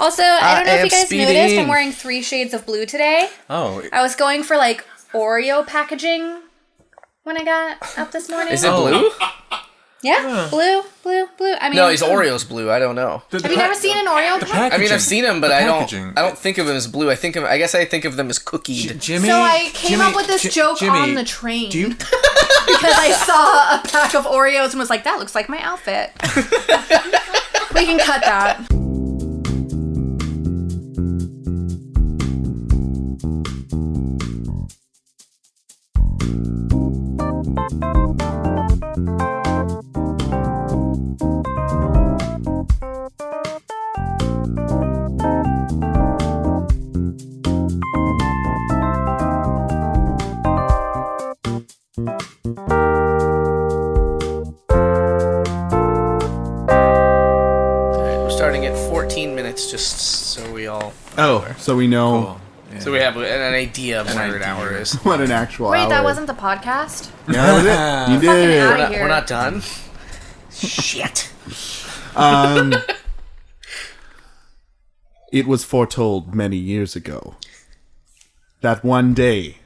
Also, I don't know if you guys noticed, I'm wearing 3 shades of blue today. Oh. I was going for like Oreo packaging when I got up this morning. Is it blue? Yeah, blue. I mean, No, it's Oreo's blue. I don't know. Have you never seen an Oreo packaging? I mean, I've seen them, but I don't think of them as blue. I guess I think of them as cookied. Jimmy. So I came up with this joke on the train because I saw a pack of Oreos and was like, "That looks like my outfit." We can cut that. Starting at 14 minutes, just so we all. So we know. Cool. Yeah. So we have an idea of what an hour is. What an actual hour. Wait, that wasn't the podcast? Yeah, that was it. You did it. Fucking outta We're not done. Shit. It was foretold many years ago that one day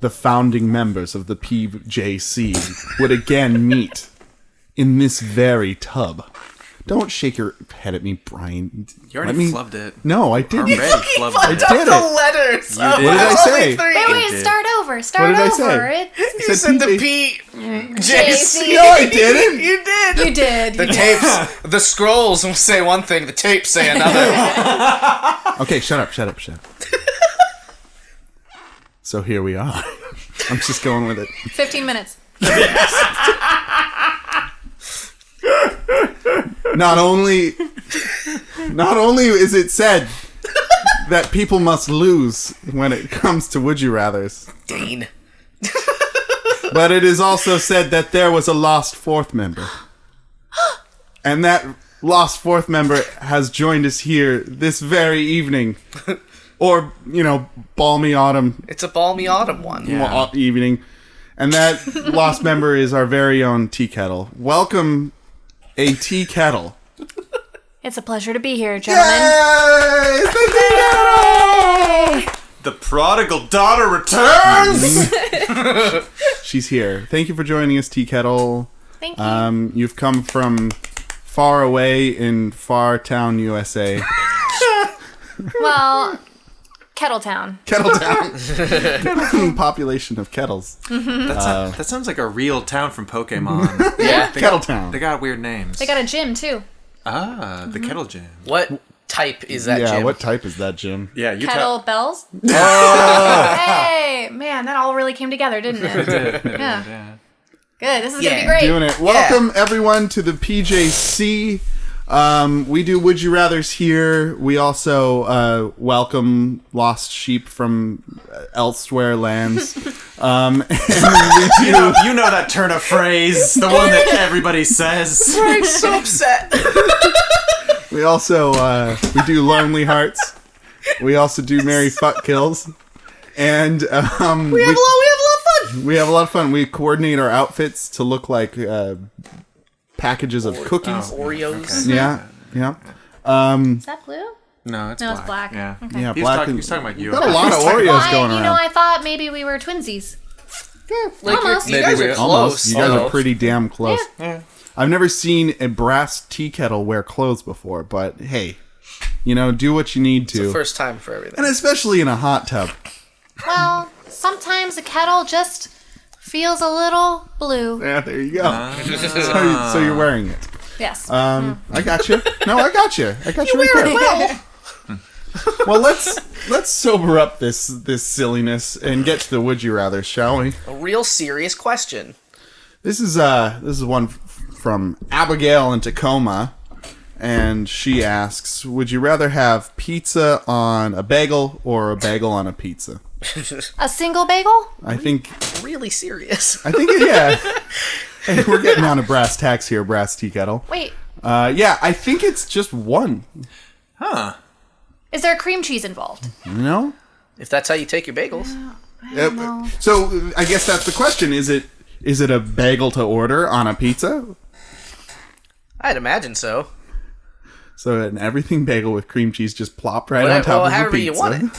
the founding members of the PJC would again meet in this very tub. Don't shake your head at me, Brian. You already flubbed it. No, I didn't. You already flubbed I it. did The it. letters. What did I say? Wait, start over. Start What did I over. say? You said the PJC. No, I didn't. You did. You did. The tapes, the scrolls will say one thing, the tapes say another. Okay, shut up. So here we are. I'm just going with it. 15 minutes. Not only is it said that people must lose when it comes to Would You Rathers, Dane. but it is also said that there was a lost fourth member. And that lost fourth member has joined us here this very evening. Or, balmy autumn It's a balmy autumn one. evening. And that lost member is our very own tea kettle. Welcome, a tea kettle. It's a pleasure to be here, gentlemen. Yay! It's the tea kettle! The prodigal daughter returns! She's here. Thank you for joining us, tea kettle. Thank you. You've come from far away in Far Town, USA. Well, Kettletown. Kettletown. Population of kettles. That sounds like a real town from Pokemon. Yeah. Kettletown. They got weird names. They got a gym, too. The Kettle Gym. What type is that, Yeah, Jim? what type is that, Jim? Yeah, you Kettlebells? Hey! Man, that all really came together, didn't it? Yeah. Good. This is going to Yeah. be great. Doing it. Welcome, everyone, to the PJC. We do Would You Rathers here. We also welcome lost sheep from elsewhere lands. And we do... You know that turn of phrase, the one that everybody says. I'm so upset. We also we do Lonely Hearts. We also do Merry Fuck Kills. And we have a lot of fun. we have a lot of fun. We coordinate our outfits to look like packages of cookies. Oreos. Yeah. Is that blue? No, it's No, black. it's black. Yeah. Okay. Yeah, He's black. talking about you. Got a lot of Oreos going around. I thought maybe we were twinsies. Like Almost. you guys are close. Almost. You guys are pretty damn close. Yeah. I've never seen a brass tea kettle wear clothes before, but hey, do what you need to. It's the first time for everything. And especially in a hot tub. Well, sometimes a kettle just feels a little blue. Yeah, there you go. So you're wearing it. Yes. I got you. No, I got you. I got you right there. Well, Well, let's sober up this silliness and get to the Would You Rather, shall we? a real serious question. This is one from Abigail in Tacoma, and she asks, would you rather have pizza on a bagel or a bagel on a pizza? A single bagel? I think Really serious. yeah. Hey, we're getting down to brass tacks here, brass tea kettle. Wait, Yeah, I think it's just one. Huh. is there cream cheese involved? No? If that's how you take your bagels. I don't know. So I guess that's the question. Is it a bagel to order on a pizza? I'd imagine so. So an everything bagel with cream cheese just plopped right on top of the however pizza. you want it.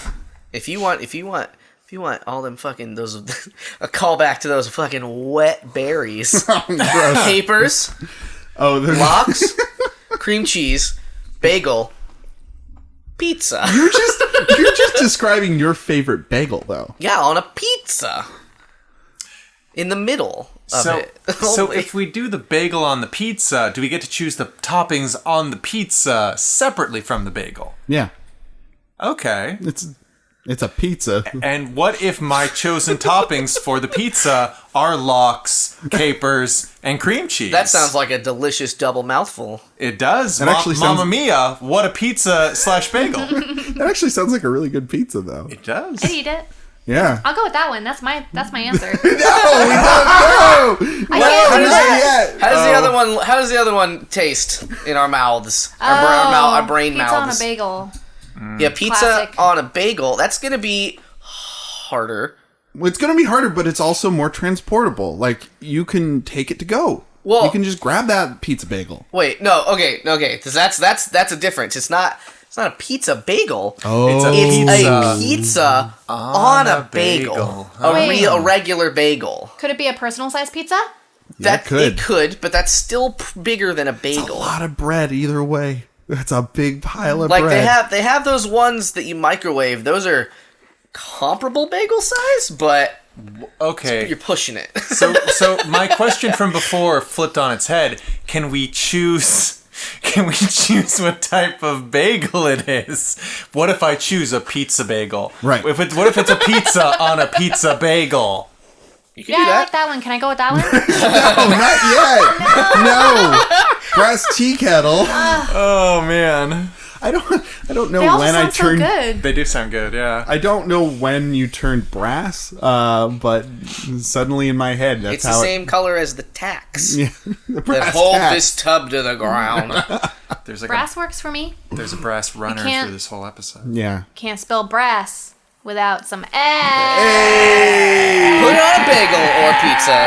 If you want all them fucking those a callback to those fucking wet berries, capers, lox, cream cheese, bagel, pizza. You're just describing your favorite bagel, though. Yeah, on a pizza. In the middle of it. So if we do the bagel on the pizza, do we get to choose the toppings on the pizza separately from the bagel? Yeah. Okay. It's a pizza. And what if my chosen toppings for the pizza are lox, capers, and cream cheese? That sounds like a delicious double mouthful. It does. It actually sounds... Mamma mia, what a pizza/bagel. That actually sounds like a really good pizza, though. It does. I'd eat it. Yeah. I'll go with that one. That's my answer. No, we don't know. How does the other one taste in our mouths? Our brain pizza mouths. Pizza on a bagel. Yeah, pizza Classic. on a bagel. That's gonna be harder. It's going to be harder, but it's also more transportable. Like, you can take it to go. Well, you can just grab that pizza bagel. Wait, no, okay. Because that's a difference. It's not a pizza bagel. Oh. It's a pizza on a bagel. A regular bagel. Could it be a personal size pizza? It could, but that's still bigger than a bagel. It's a lot of bread either way. That's a big pile of bread. They have those ones that you microwave. Those are comparable bagel size, but okay, you're pushing it. So my question from before flipped on its head. Can we choose what type of bagel it is? What if I choose a pizza bagel? Right. What if it's a pizza on a pizza bagel? You can do that. I like that one. Can I go with that one? No, not yet. No. Brass tea kettle. Oh man. I don't know they also when sound I turned. So good. They do sound good, yeah. I don't know when you turned brass, but suddenly in my head, that's it's how the same color as the tacks. Yeah, the brass that hold tacks. this tub to the ground. There's like brass works for me. There's a brass runner through this whole episode. Yeah. Can't spell brass without some Hey! Put it on a bagel or pizza.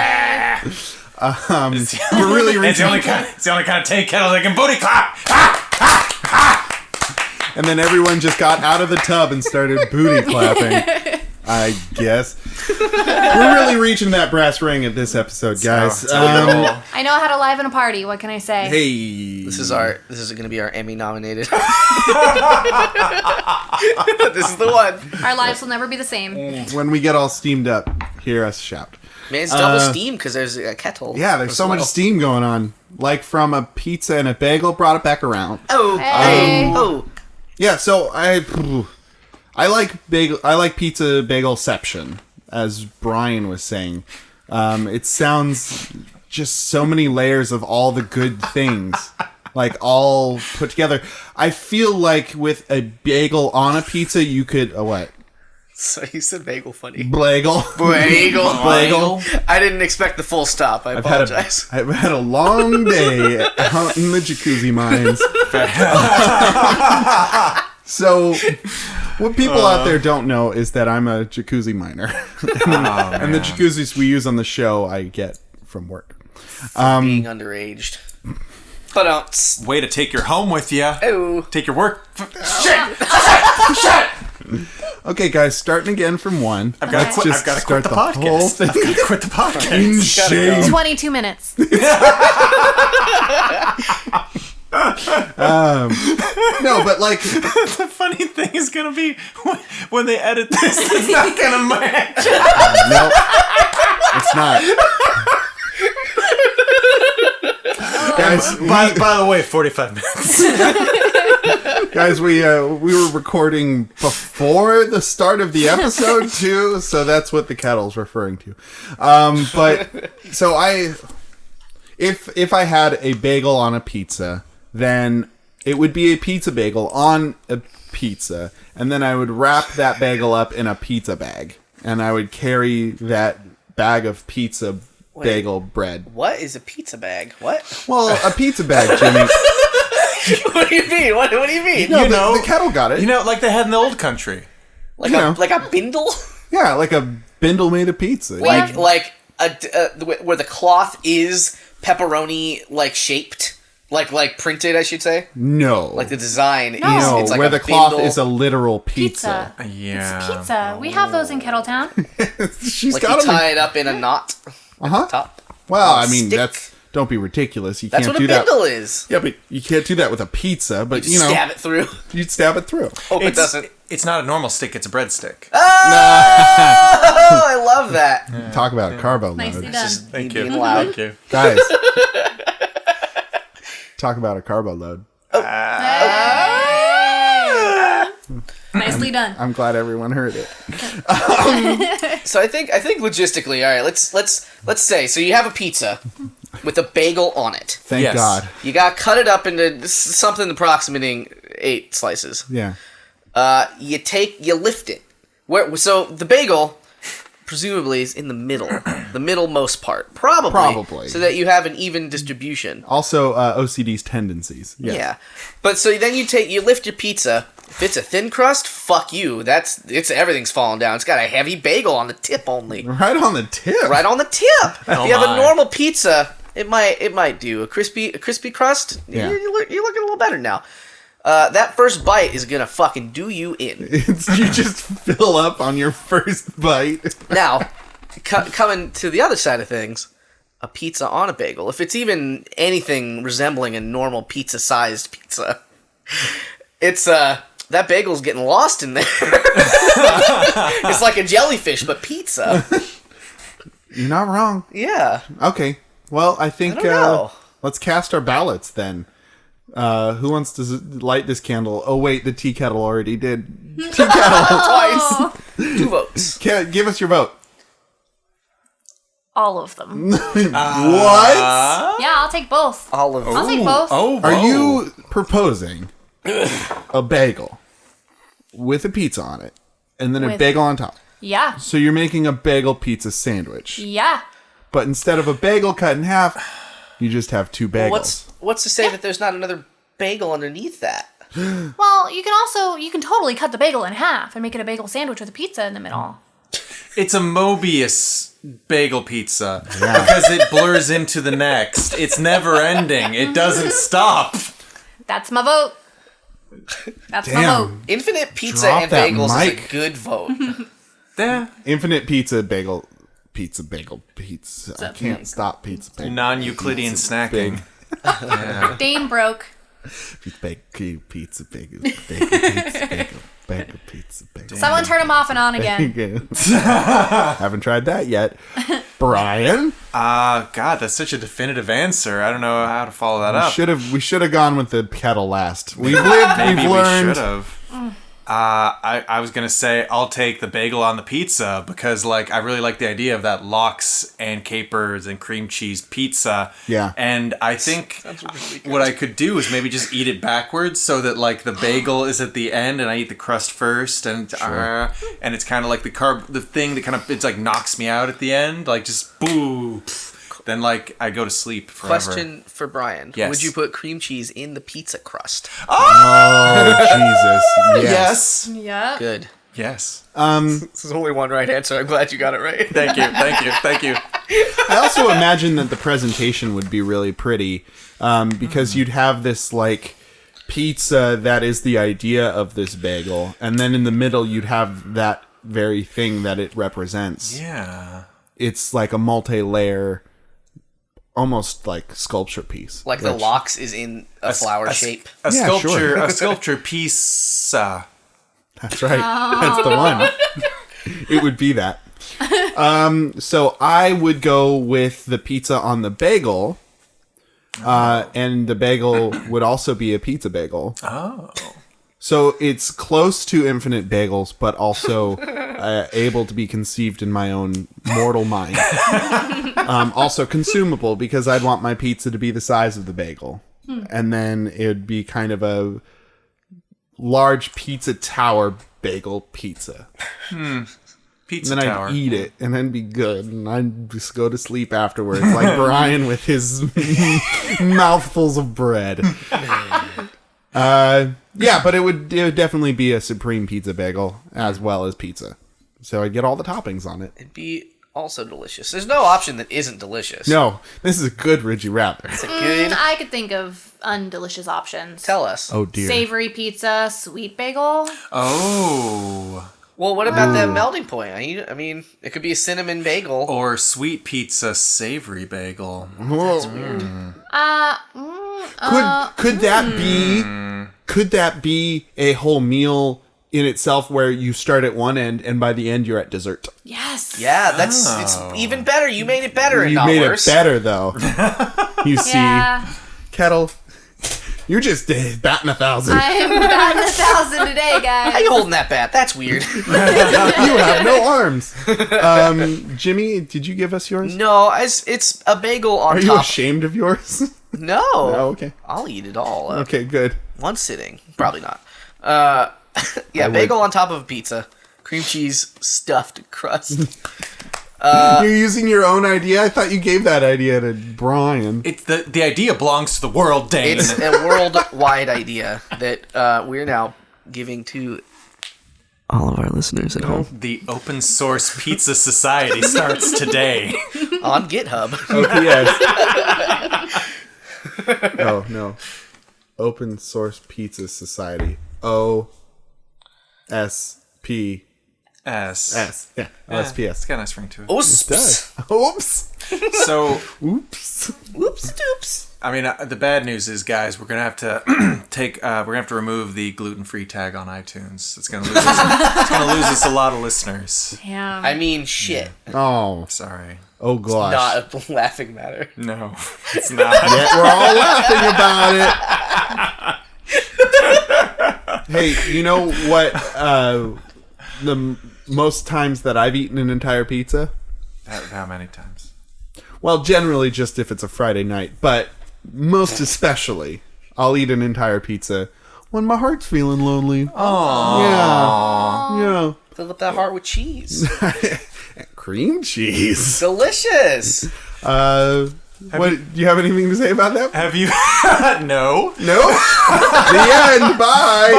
We're really reaching. It's the only kind of tea kettle that can booty clap. And then everyone just got out of the tub and started booty clapping. I guess. We're really reaching that brass ring at this episode, guys. I know how to liven a party. What can I say? Hey. This is going to be our Emmy nominated. This is the one. Our lives will never be the same. When we get all steamed up, hear us shout. Man, it's double steam because there's a kettle. Yeah, there's so much steam going on. Like from a pizza and a bagel, brought it back around. Oh, hey. Yeah, so I like pizza-bagel-ception, as Brian was saying. It sounds just so many layers of all the good things, like all put together. I feel like with a bagel on a pizza, you could what? So you said bagel funny. Bagel. I didn't expect the full stop. I apologize. I've had a long day out in the jacuzzi mines. So, what people out there don't know is that I'm a jacuzzi miner. And the jacuzzis we use on the show, I get from work. Being underaged. But way to take your home with you. Oh. Take your work. Shit! Okay, guys, starting again from one. I've got to quit the podcast. I've got to quit the podcast. In shame. 22 minutes. No, but like the funny thing is gonna be when they edit this, it's not gonna match. No, it's not. Guys, by the way, 45 minutes. Guys, we were recording before the start of the episode too, so that's what the kettle's referring to. But so if I had a bagel on a pizza, then it would be a pizza bagel on a pizza, and then I would wrap that bagel up in a pizza bag, and I would carry that bag of pizza bagel bread. What is a pizza bag? What? Well, a pizza bag, Jimmy. What do you mean? What do you mean? No, the kettle got it. You know, like they had in the old country. Like a bindle? Yeah, like a bindle made of pizza. Like where the cloth is pepperoni like shaped. Like printed, I should say. No. Like the design is. No, It's like where a the cloth bindle. is a literal pizza. Yeah. It's pizza. We have those in Kettletown. She's Like got you them. tie it up in a knot. Top. Well, on a I mean, stick. don't be ridiculous. You That's can't what a do that. bindle is. Yeah, but you can't do that with a pizza. But You stab it through. you'd stab it through. Hope it doesn't. It's not a normal stick, it's a breadstick. Oh, I love that. Talk about carbo Nicely load, done. Thank being you. loud. Thank you. guys. Talk about a carbo load. Nicely done. I'm glad everyone heard it. So I think logistically, all right. Let's say so you have a pizza with a bagel on it. Thank Yes. God. You got to cut it up into something approximating 8 slices. Yeah. You lift it. So the bagel presumably is in the middle, the middlemost part, probably, so that you have an even distribution. Also, OCD's tendencies. Yes. Yeah, but so then you lift your pizza. If it's a thin crust, fuck you. It's everything's falling down. It's got a heavy bagel on the tip only. Right on the tip. Right on the tip. If Oh you have my. a normal pizza, it might do a crispy crust. Yeah. You're looking a little better now. That first bite is gonna fucking do you in. You just fill up on your first bite. Now, coming to the other side of things, a pizza on a bagel. If it's even anything resembling a normal pizza-sized pizza, it's that bagel's getting lost in there. It's like a jellyfish, but pizza. You're not wrong. Yeah. Okay. Well, I think I don't know. let's cast our ballots then. Who wants to light this candle? Oh wait, the tea kettle already did. Tea kettle Twice. 2 votes. Give us your vote. All of them. What? Yeah, I'll take both. All of I'll take both. Oh, Are you proposing a bagel with a pizza on it and then a With- bagel on top? Yeah. So you're making a bagel pizza sandwich, Yeah. but instead of a bagel cut in half, you just have 2 bagels. What's to say that there's not another bagel underneath that? Well, you can totally cut the bagel in half and make it a bagel sandwich with a pizza in the middle. It's a Mobius bagel pizza because it blurs into the next. It's never ending. It doesn't stop. That's my vote. That's my Damn. vote. Infinite pizza Drop and that bagels is mic. a good vote. Yeah. Infinite pizza, bagel, pizza. I can't stop pizza, bagel. Non-Euclidean snacking. Dane broke. Pizza, bagel, pizza, bagel. Someone turn him off and on again. Haven't tried that yet. Brian? God, that's such a definitive answer. I don't know how to follow that up. We should have gone with the kettle last. We've lived, Maybe we've we learned. should have. I was gonna say I'll take the bagel on the pizza because I really like the idea of that lox and capers and cream cheese pizza. Yeah. And I think what I could do is maybe just eat it backwards so that the bagel is at the end and I eat the crust first and it's kind of like the thing that kind of it's knocks me out at the end just boo. Then I go to sleep forever. Question for Brian. Yes. Would you put cream cheese in the pizza crust? Oh, Jesus. Yes. Yep. Good. Yes. There's only one right answer. I'm glad you got it right. Thank you. I also imagine that the presentation would be really pretty because you'd have this pizza that is the idea of this bagel, and then in the middle you'd have that very thing that it represents. Yeah. It's like a multi-layer, almost sculpture piece. Like the lox is in a flower shape. A Yeah, sculpture, sure. a sculpture piece. That's right. That's the one. It would be that. So I would go with the pizza on the bagel. And the bagel would also be a pizza bagel. Oh. So it's close to infinite bagels, but also able to be conceived in my own mortal mind. Also consumable, because I'd want my pizza to be the size of the bagel. And then it would be kind of a large pizza tower bagel pizza. Pizza And then tower. I'd eat it, and then be good, and I'd just go to sleep afterwards, like Brian with his mouthfuls of bread. Yeah, but it would definitely be a supreme pizza bagel as well as pizza. So I'd get all the toppings on it. It'd be also delicious. There's no option that isn't delicious. No, this is a good Would You Rather. It's a good... I could think of undelicious options. Tell us. Oh, dear. Savory pizza, sweet bagel. Oh. Well, what about that melting point? I mean, it could be a cinnamon bagel. Or sweet pizza, savory bagel. That's weird. Could that be a whole meal in itself where you start at one end and by the end you're at dessert? Yes. Yeah, it's even better. You made it better and not worse. You made it better, though. You see, Kettle, you're just batting 1,000. I'm batting 1,000 today, guys. How you holding that bat? That's weird. You have no arms. Jimmy, did you give us yours? No, it's a bagel on top. Are you ashamed of yours? No. Oh, okay. I'll eat it all. Okay, good. One sitting. Probably not. Bagel on top of a pizza. Cream cheese stuffed crust. You're using your own idea? I thought you gave that idea to Brian. It's the idea belongs to the world, Dane. It's a worldwide idea that we're now giving to all of our listeners at home. The Open Source Pizza Society starts today. On GitHub. OPS. Oh, no. Open Source Pizza Society. OSP. S. Yeah, Yeah, OSPS. it's got a nice ring to it. Oops. Oops. So, Oops. Whoops doops. I mean, the bad news is, guys, we're gonna have to remove the gluten-free tag on iTunes. It's gonna lose us a lot of listeners. Yeah. I mean, shit. Oh. Sorry. Oh, gosh. Not a laughing matter. No, it's not. Yet we're all laughing about it. Hey, you know what? The most times that I've eaten an entire pizza? How many times? Well, generally just if it's a Friday night, but most especially, I'll eat an entire pizza when my heart's feeling lonely. Aww. Yeah. Fill up that heart with cheese. Cream cheese. Delicious. Do you have anything to say about that? Have you? No. No? The end. Bye.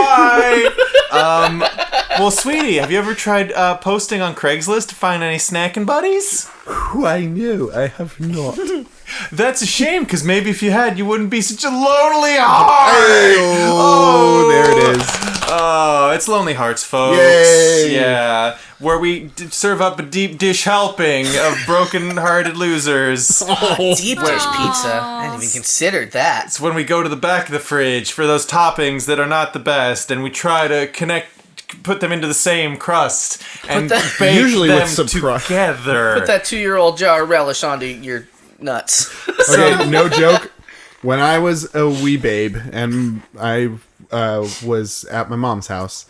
Bye. Well, sweetie, have you ever tried posting on Craigslist to find any snacking buddies? Why, no, I have not. That's a shame, because maybe if you had, you wouldn't be such a lonely heart. Oh, there it is. Oh, it's Lonely Hearts, folks. Yay. Yeah, where we serve up a deep dish helping of broken-hearted losers. Deep dish pizza. I hadn't even considered that. It's when we go to the back of the fridge for those toppings that are not the best, and we try to put them into the same crust and bake usually them with some together. Put that 2-year-old jar of relish onto your nuts. Okay, no joke. When I was a wee babe and I was at my mom's house,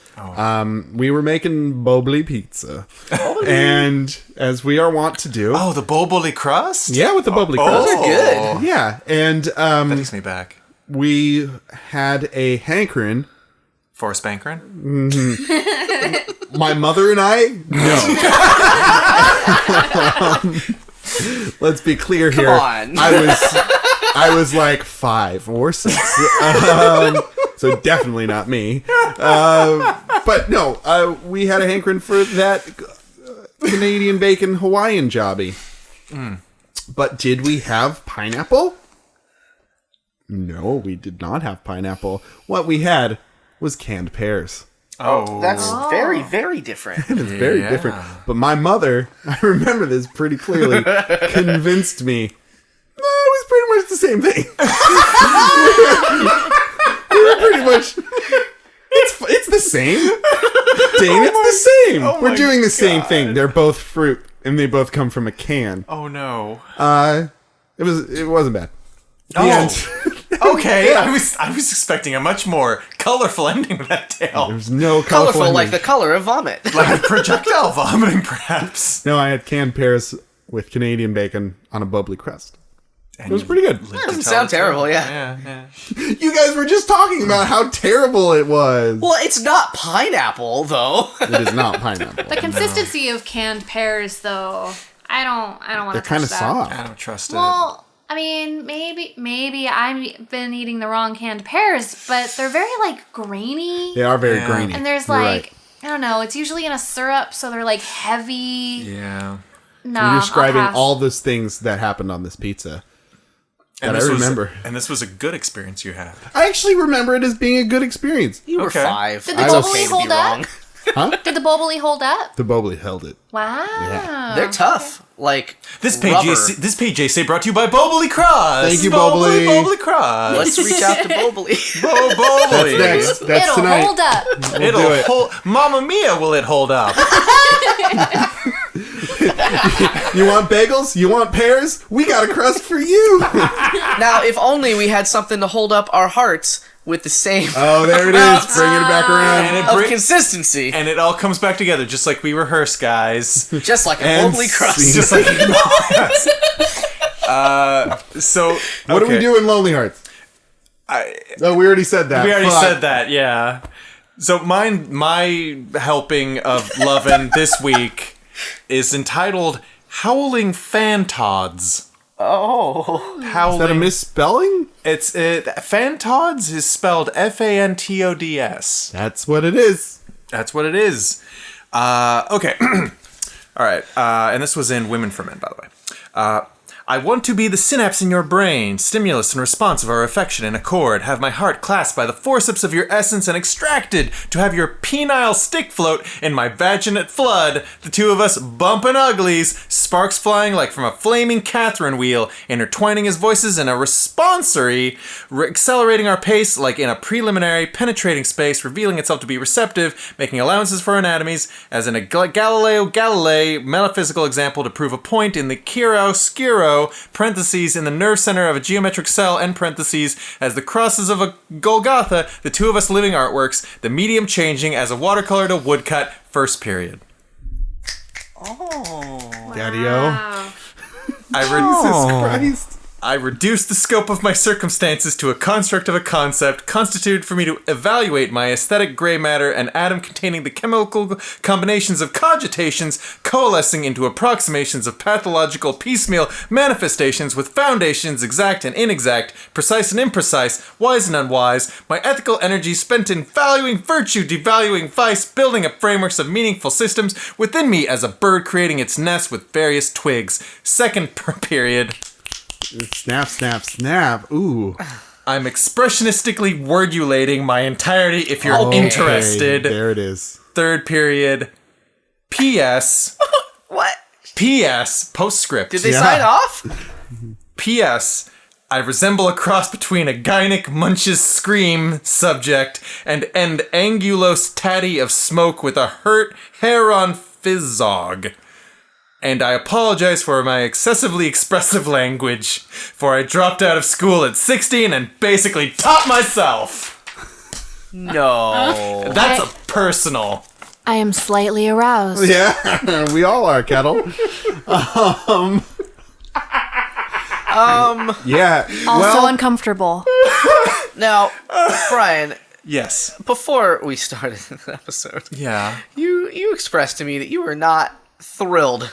we were making boboli pizza. And as we are wont to do. Oh, the boboli crust? Yeah, with the boboli crust. Those are good. Yeah, and That takes me back. we had a hankering. For a spankerin? My mother and I? No. Let's be clear here. Come on. I was like 5 or 6. So definitely not me. But no, we had a hankering for that Canadian bacon Hawaiian jobby. But did we have pineapple? No, we did not have pineapple. What we had was canned pears. Oh. That's very, very different. It's very different. But my mother, I remember this pretty clearly, convinced me, no, it was pretty much the same thing. we were pretty much, it's the same. Dane, it's the same. We're doing the same thing. They're both fruit, and they both come from a can. Oh, no. It wasn't bad. Okay, I was expecting a much more colorful ending to that tale. There's no Colorful like the color of vomit. Like projectile vomiting, perhaps. No, I had canned pears with Canadian bacon on a bubbly crust. It was pretty good. That doesn't sound terrible, yeah. You guys were just talking about how terrible it was. Well, it's not pineapple, though. It is not pineapple. The consistency of canned pears, though, I don't want to. They're kind of soft. I don't trust Well, I mean, maybe I've been eating the wrong canned pears, but they're very like grainy. They are very grainy. And there's You're like right. I don't know. It's usually in a syrup, so they're like heavy. it. Yeah. Nah, You're describing I'll pass. all those things that happened on this pizza. And I remember. And this was a good experience you had. I actually remember it as being a good experience. You were Okay. 5. Did the It's bubbly okay to be hold up? wrong. Huh? Did the Boboli hold up? The Bobley held it. Wow. Yeah. They're tough. Like This rubber. PJC brought to you by Boboli Cross. Thank you, Boboli. Boboli Cross. Let's reach out to Boboli. Boboli. Next. That's It'll tonight. hold up. It'll do it. hold. Mamma mia, will it hold up? You want bagels? You want pears? We got a crust for you. Now, if only we had something to hold up our hearts with the same Oh, there it is. Bringing it back around. And it of bring- consistency, and it all comes back together just like we rehearse, guys. just like a And Boboli crust. scene. Just like so. What do we do in Lonely Hearts? Oh, we already said that. We already Fuck. said that, yeah. So my helping of lovin' this week is entitled Howling Fantods. Oh, Howling. Is that a misspelling? It's Fantods is spelled Fantods. That's what it is. That's what it is. Okay. All right. And this was in Women for Men, by the way. I want to be the synapse in your brain, stimulus and response of our affection in accord, have my heart clasped by the forceps of your essence and extracted, to have your penile stick float in my vaginate flood, the two of us bumping uglies, sparks flying like from a flaming Catherine wheel, intertwining his voices in a responsory, accelerating our pace like in a preliminary, penetrating space, revealing itself to be receptive, making allowances for anatomies, as in a Galileo Galilei metaphysical example to prove a point in the chiaroscuro, parentheses, in the nerve center of a geometric cell, end parentheses, as the crosses of a Golgotha, the two of us living artworks, the medium changing as a watercolor to woodcut, first period. oh, Daddy-o. Wow. I reduced the scope of my circumstances to a construct of a concept constituted for me to evaluate my aesthetic gray matter, an atom containing the chemical combinations of cogitations coalescing into approximations of pathological piecemeal manifestations with foundations exact and inexact, precise and imprecise, wise and unwise, my ethical energy spent in valuing virtue, devaluing vice, building up frameworks of meaningful systems within me as a bird creating its nest with various twigs. Second period. Snap, snap, snap. Ooh. I'm expressionistically wordulating my entirety if you're Okay. interested. There it is. Third period. P.S. what? P.S. Postscript. Did they Yeah. sign off? P.S. I resemble a cross between a gynic munches scream subject and an angulos tatty of smoke with a hurt heron fizzog. And I apologize for my excessively expressive language, for I dropped out of school at 16 and basically taught myself. No. That's a personal. I am slightly aroused. Yeah, we all are, Kettle. Yeah. Also well, uncomfortable. Now, Brian, Yes. before we started the episode, Yeah. you expressed to me that you were not thrilled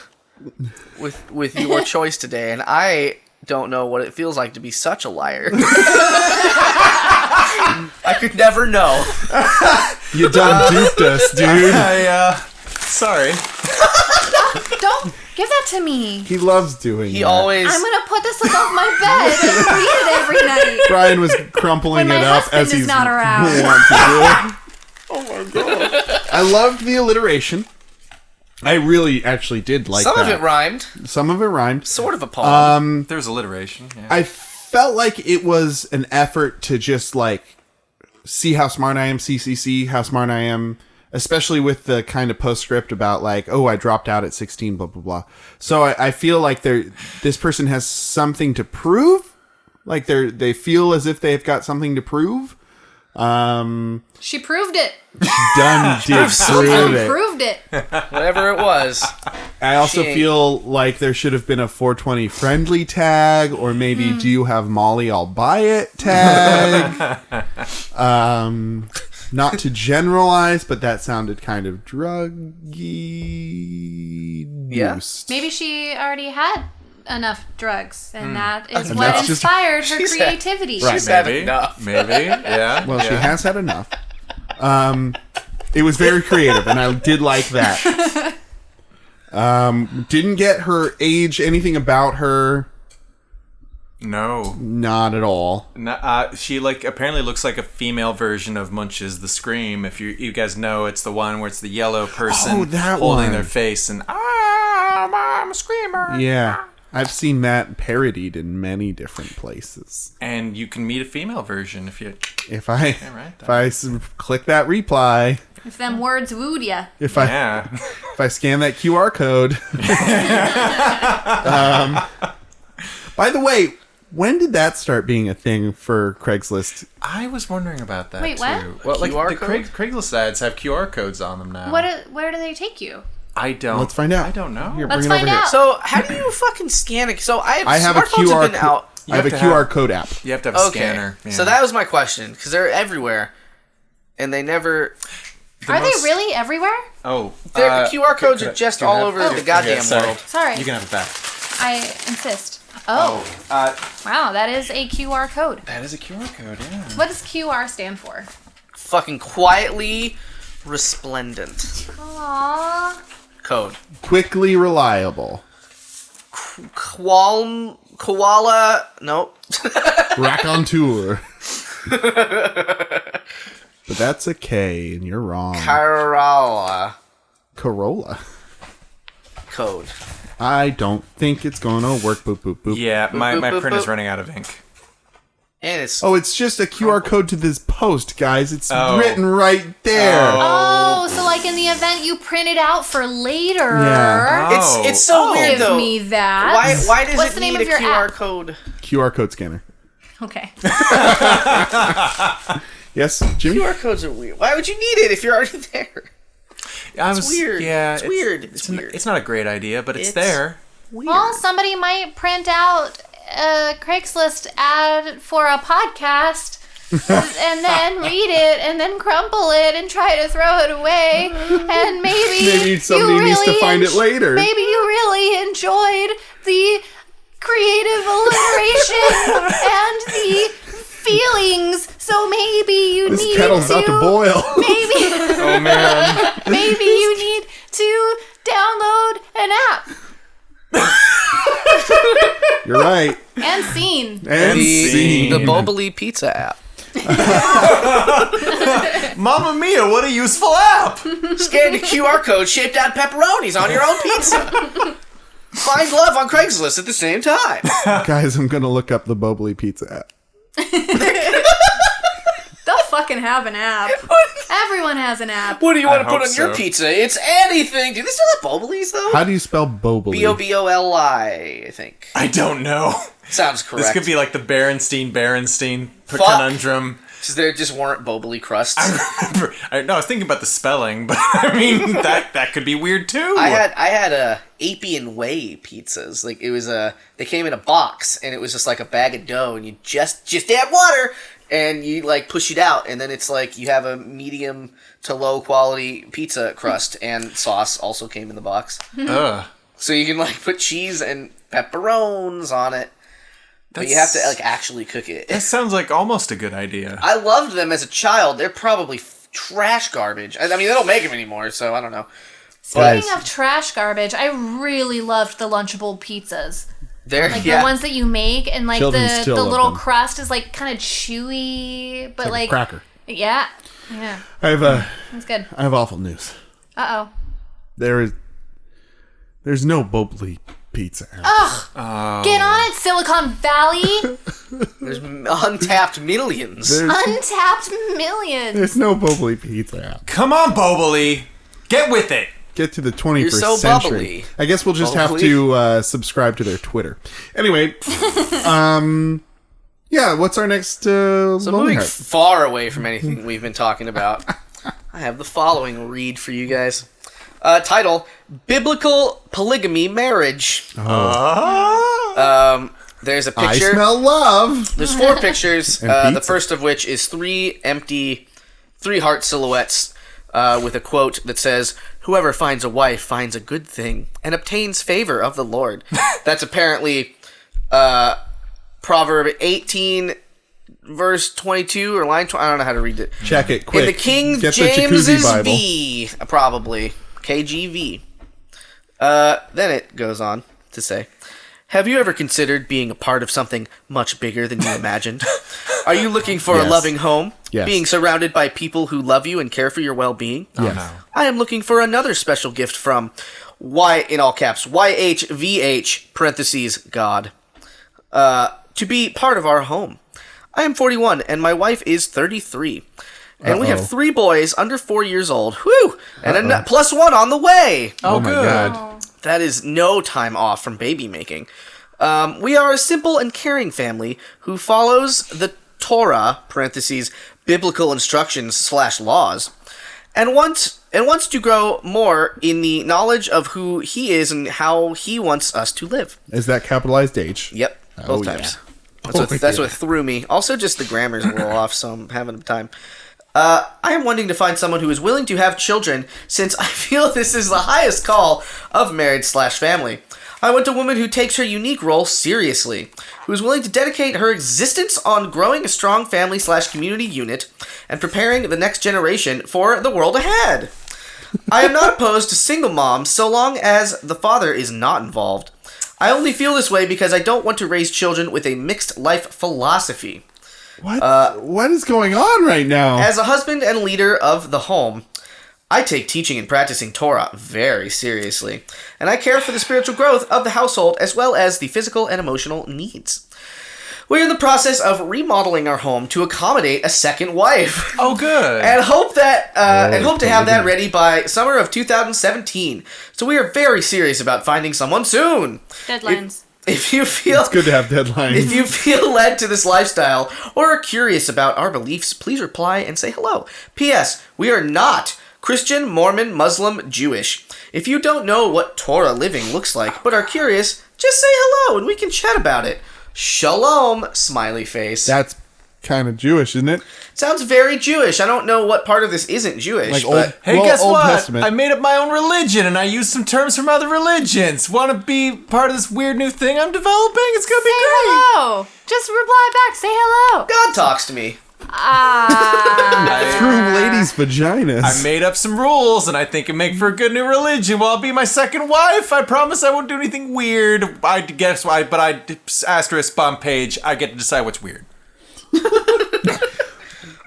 with your choice today, and I don't know what it feels like to be such a liar. I could never know. you done duped us, dude. Sorry. Don't give that to me. He loves doing He that. always. I'm gonna put this above my bed and read it every night. Brian was crumpling When my it up husband as is he's not around. want to do. Oh my god. I loved the alliteration. I really actually did like Some that. of it rhymed. Some of it rhymed. Sort of a poem. There's alliteration. Yeah. I felt like it was an effort to just like see how smart I am, see how smart I am, especially with the kind of postscript about like, oh, I dropped out at 16, blah blah blah. So I feel like this person has something to prove. Like they feel as if they've got something to prove. She proved it. Done did prove it. Proved it. Whatever it was. I also She- feel like there should have been a 420 friendly tag, or maybe do you have Molly, I'll buy it tag. Not to generalize, but that sounded kind of druggy. Yeah. Maybe she already had enough drugs, and that is And what that's just- inspired her She's had- creativity. Right. She's had Maybe. enough. Maybe. Yeah. Well, she yeah. has had enough. It was very creative, and I did like that. Didn't get her age, anything about her. No. Not at all. She apparently looks like a female version of Munch's The Scream. If you guys know, it's the one where it's the yellow person holding their face and I'm a screamer. Yeah. I've seen that parodied in many different places. And you can meet a female version if I click that reply. If them words wooed ya. If I scan that QR code. By the way, when did that start being a thing for Craigslist? I was wondering about that. Wait, too. what? Well, QR the Craigslist ads have QR codes on them now. Where do they take you? I don't. Let's find out. I don't know. Here, Let's bring it find over here. out. So how do you fucking scan it? So I have a smartphones QR have been out. I have a QR code app. You have to have a scanner. Yeah. So that was my question because they're everywhere, and they never. Are they really everywhere? Oh, the QR codes are just all over the goddamn world. Sorry. You can have it back. I insist. Oh. Wow, that is a QR code. That is a QR code, yeah. What does QR stand for? Fucking quietly resplendent. Aww. Code. Quickly reliable. Koala. Nope. Raconteur. But that's a K, and you're wrong. Corolla. Corolla. Code. I don't think it's gonna work. Boop, boop, boop. Yeah, my boop, printer's boop. running out of ink. And it's It's just a QR code to this post, guys. It's written right there. Oh, so like in the event you print it out for later. Yeah. it's so weird Give though. me that. Why does What's it the name need of a your QR app? code? QR code scanner. Okay. Yes, Jimmy? QR codes are weird. Why would you need it if you're already there? It's weird. Yeah, It's weird. It's weird. It's not a great idea, but it's It's there. Weird. Well, somebody might print out a Craigslist ad for a podcast and then read it and then crumple it and try to throw it away. And maybe somebody needs to find it later. Maybe you really enjoyed the creative alliteration and the feelings. So maybe you This need kettle's about to boil. Maybe. Oh man. Maybe you need to download an app. You're right. And scene. And scene. The Bubbly Pizza app. Mamma mia, what a useful app! Scan the QR code shaped out pepperonis on your own pizza. Find love on Craigslist at the same time. Guys, I'm going to look up the Bubbly Pizza app. They'll fucking have an app. Everyone has an app. What do you want to put hope on your so. pizza? It's anything. Do they still have Bobblies though? How do you spell Bobly? Boboli, I think. I don't know. Sounds correct. This could be like the Berenstein Fuck. conundrum. Because there just weren't Boboli crusts. I was thinking about the spelling, but I mean that could be weird too. I had a Appian Way pizzas. Like it was they came in a box and it was just like a bag of dough and you just add water and you like push it out and then it's like you have a medium to low quality pizza crust and sauce also came in the box. Ugh. So you can like put cheese and pepperones on it. But you have to like actually cook it. That sounds like almost a good idea. I loved them as a child. They're probably trash garbage. I mean, they don't make them anymore, so I don't know. Speaking of trash garbage, I really loved the Lunchable pizzas. They're Like the ones that you make, and like Children the still love little them. crust is like kind of chewy, but Like a cracker. Yeah. That's good. I have awful news. Uh-oh. There's no Bubbly Pizza app. Get on it, Silicon Valley. There's untapped millions. Untapped millions. There's no Bubbly Pizza app. Come on, Boboli, get with it. Get to the 21st You're so century. bubbly. I guess we'll just have Bubbly. to subscribe to their Twitter. Anyway, yeah, what's our next So Lonely moving Heart? far away from anything we've been talking about, I have the following read for you guys. Title: Biblical Polygamy Marriage. There's a I picture. smell love. There's 4 pictures. And The pizza. first of which is 3 heart silhouettes with a quote that says, "Whoever finds a wife finds a good thing and obtains favor of the Lord." That's apparently Proverb 18, verse 22 or line 20. I don't know how to read it. Check it quick. In the King Get the James's Jacuzzi Bible. V, probably KGV. Then it goes on to say, have you ever considered being a part of something much bigger than you imagined? Are you looking for a loving home? Yes. Being surrounded by people who love you and care for your well-being? Yes. No. I am looking for another special gift from Y, in all caps, YHVH, parentheses, God, to be part of our home. I am 41, and my wife is 33. And we have 3 boys under 4 years old. Whew! And a plus 1 on the way! Oh my good. God. That is no time off from baby making. We are a simple and caring family who follows the Torah, parentheses, biblical instructions / laws, and wants to grow more in the knowledge of who he is and how he wants us to live. Is that capitalized H? Yep, both times. That's what threw me. Also, just the grammar's a little off, so I'm having a time. I am wanting to find someone who is willing to have children, since I feel this is the highest call of marriage / family. I want a woman who takes her unique role seriously, who is willing to dedicate her existence on growing a strong family / community unit and preparing the next generation for the world ahead. I am not opposed to single moms so long as the father is not involved. I only feel this way because I don't want to raise children with a mixed life philosophy. What is going on right now? As a husband and leader of the home, I take teaching and practicing Torah very seriously, and I care for the spiritual growth of the household as well as the physical and emotional needs. We're in the process of remodeling our home to accommodate a second wife. Oh, good. And hope to have that ready by summer of 2017. So we are very serious about finding someone soon. Deadlines. If you feel It's good to have deadlines. If you feel led to this lifestyle or are curious about our beliefs, please reply and say hello. P.S. We are not Christian, Mormon, Muslim, Jewish. If you don't know what Torah living looks like but are curious, just say hello and we can chat about it. Shalom, smiley face. That's kind of Jewish, isn't it? Sounds very Jewish. I don't know what part of this isn't Jewish, Like but... old- Hey, Well, guess Old what? Testament. I made up my own religion, and I used some terms from other religions. Want to be part of this weird new thing I'm developing? It's gonna be Say great. hello. Just reply back. Say hello. God talks to me. Through ladies' vaginas. I made up some rules, and I think it make for a good new religion. Well, I'll be my second wife. I promise I won't do anything weird. I guess why, but I asterisk bomb page. I get to decide what's weird.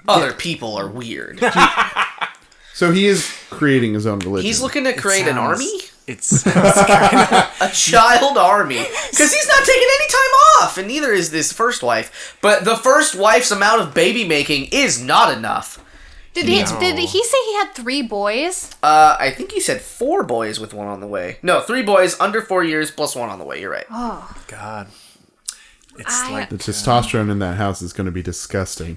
Other people are weird. So he is creating his own religion. He's looking to create an army? It's A child army. Because he's not taking any time off, and neither is this first wife. But the first wife's amount of baby making is not enough. Did he say he had 3 boys? I think he said 4 boys with 1 on the way. No, 3 boys under 4 years plus 1 on the way. You're right. Oh. God. It's like The testosterone in that house is going to be disgusting.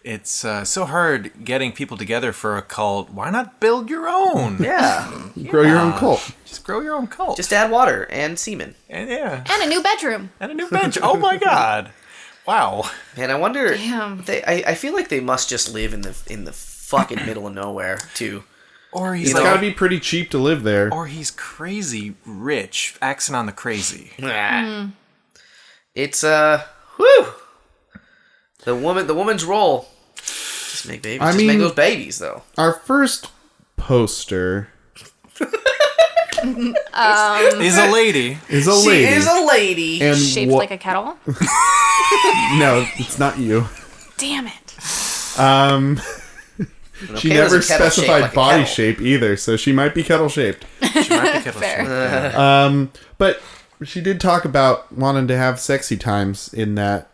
it's so hard getting people together for a cult. Why not build your own? Yeah. Grow your own cult. Just grow your own cult. Just add water and semen. and yeah, And a new bedroom. and a new bench. Oh my God! Wow. And I wonder. Damn. I feel like they must just live in the fucking middle of nowhere too. Or he's It's got to be pretty cheap to live there. or he's crazy rich. Accent on the crazy. It's whew. The woman's role. Just make babies. I Just make mean- those babies though. Our first poster Is a lady. is a She lady. is a lady. and Shaped like a kettle. No, it's not you. Damn it. She Kayla's never a kettle shaped specified like a body kettle. shape either, so she might be kettle shaped. She might be kettle Fair. shaped. But she did talk about wanting to have sexy times in that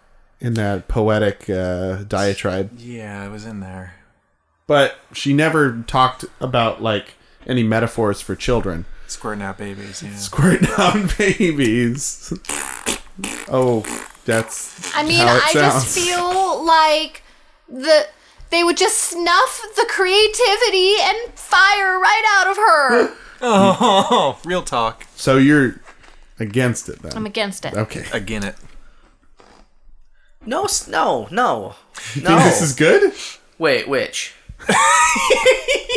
poetic diatribe. Yeah, it was in there. But she never talked about like any metaphors for children. Squirting out babies. Yeah. Squirt down babies. Oh, that's I mean, how it I sounds. just feel like they would just snuff the creativity and fire right out of her. Oh, real talk. So you're against it then? I'm against it. Okay. Again, it. No. Think this is good? Wait, which?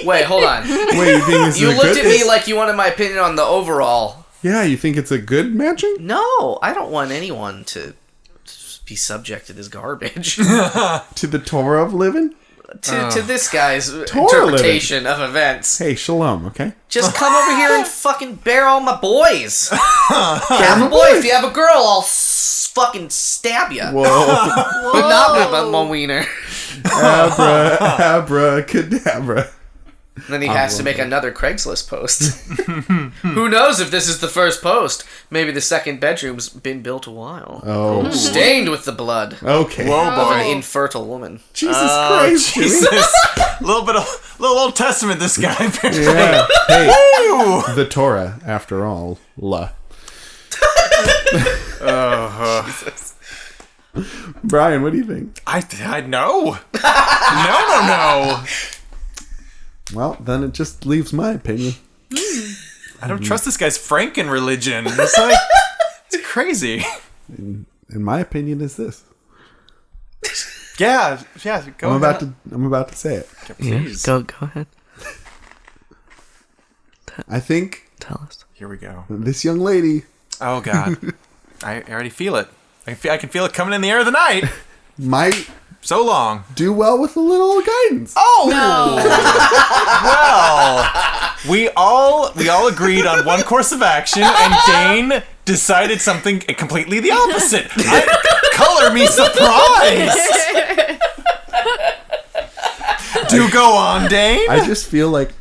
Wait, hold on. Wait, you think this You is a looked good? at me like you wanted my opinion on the overall. Yeah, you think it's a good matching? No, I don't want anyone to be subject to this garbage. To the Torah of living? to this guy's interpretation of events. Hey, shalom, okay? Just come over here and fucking bear all my boys. If you have a boy, if you have a girl, I'll fucking stab you. Whoa. But not with my wiener. Abracadabra. Then he has to make another Craigslist post. Who knows if this is the first post? Maybe the second bedroom's been built a while. Oh. Stained with the blood Okay. of an infertile woman. Jesus Christ, Jimmy. little Old Testament, this guy. Yeah. Hey, the Torah, after all. Jesus. Brian, what do you think? I know. No. Well, then it just leaves my opinion. I don't trust this guy's Franken religion. It's like, it's crazy. And my opinion is this. Yeah. Go I'm ahead. about to say it. Please. Go ahead. I think Tell us. Here we go. this young lady Oh God, I already feel it. I can feel it coming in the air of the night. might So long. do well with a little guidance. Oh well, we all agreed on one course of action, and Dane decided something completely the opposite. Color me surprised. Do go on, Dane. I just feel like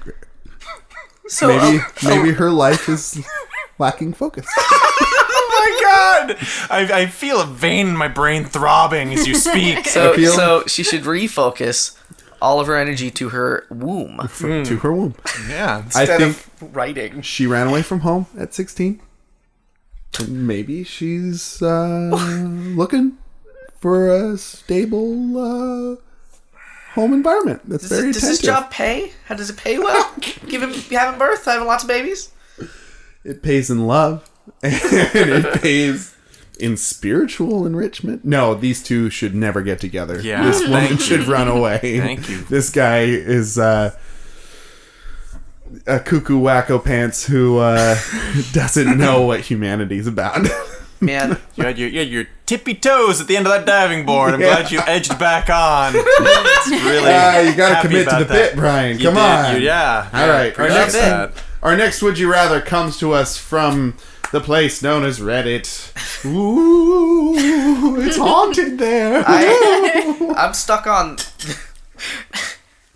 maybe her life is lacking focus. Oh my God! I feel a vein in my brain throbbing as you speak. So she should refocus all of her energy to her womb. To her womb. Yeah. I think Writing. she ran away from home at 16. And maybe she's looking for a stable home environment. That's very Does this attentive. job pay? How does it pay well? Having birth, having lots of babies? It pays in love. And it pays in spiritual enrichment. No, these two should never get together. Yeah, This woman thank you. should run away. Thank you. This guy is a cuckoo wacko pants who doesn't know what humanity's about. Man, You had your tippy toes at the end of that diving board. I'm Yeah. glad you edged back on. It's really You gotta happy commit to about the that. bit, Brian. You Come did, on. yeah. All right. Appreciate Our next Would You Rather comes to us from the place known as Reddit. Ooh, it's haunted there. I'm stuck on...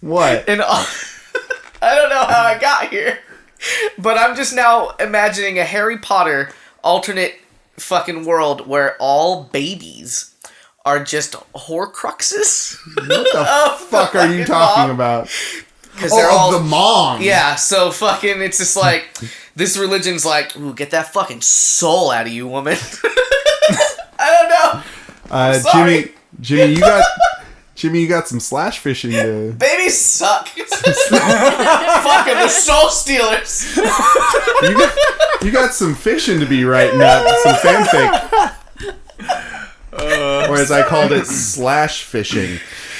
What? And I don't know how I got here, but I'm just now imagining a Harry Potter alternate fucking world where all babies are just Horcruxes. What the fuck are you talking about? Because they're Of all the mom. Yeah, so fucking it's just like this religion's like, ooh, get that fucking soul out of you, woman. I don't know. Sorry. Jimmy, you got some slash fishing to. Babies suck. Fucking the soul stealers. You got some fishing to be writing up, some fanfic. Or as I called it, slash fishing.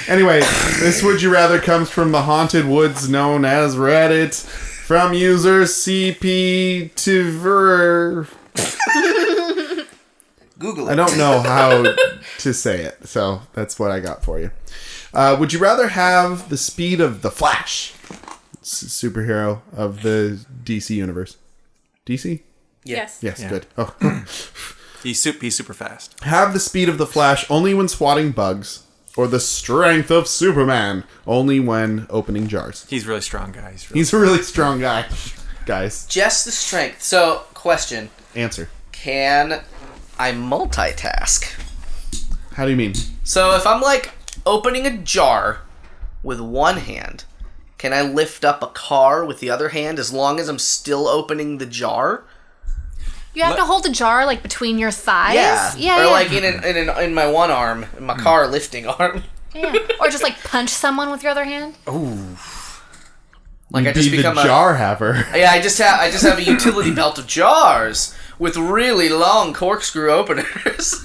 Anyway, this Would You Rather comes from the haunted woods known as Reddit, from user CP to Google it. I don't know how to say it, so that's what I got for you. Would you rather have the speed of the Flash, superhero of the DC universe? DC? Yes. Yes, Yeah. good. Oh. He's super fast. Have the speed of the Flash only when swatting bugs, or the strength of Superman only when opening jars? He's a really strong guy. He's a really strong guy, guys. Just the strength. So, question. Answer. Can I multitask? How do you mean? So if I'm like opening a jar with one hand, can I lift up a car with the other hand as long as I'm still opening the jar? You have to hold the jar like between your thighs. Yeah. Or like in my one arm, in my car lifting arm. Yeah. Or just like punch someone with your other hand. Like I You'd just be become the jar haver. Yeah, I just have a utility belt of jars with really long corkscrew openers.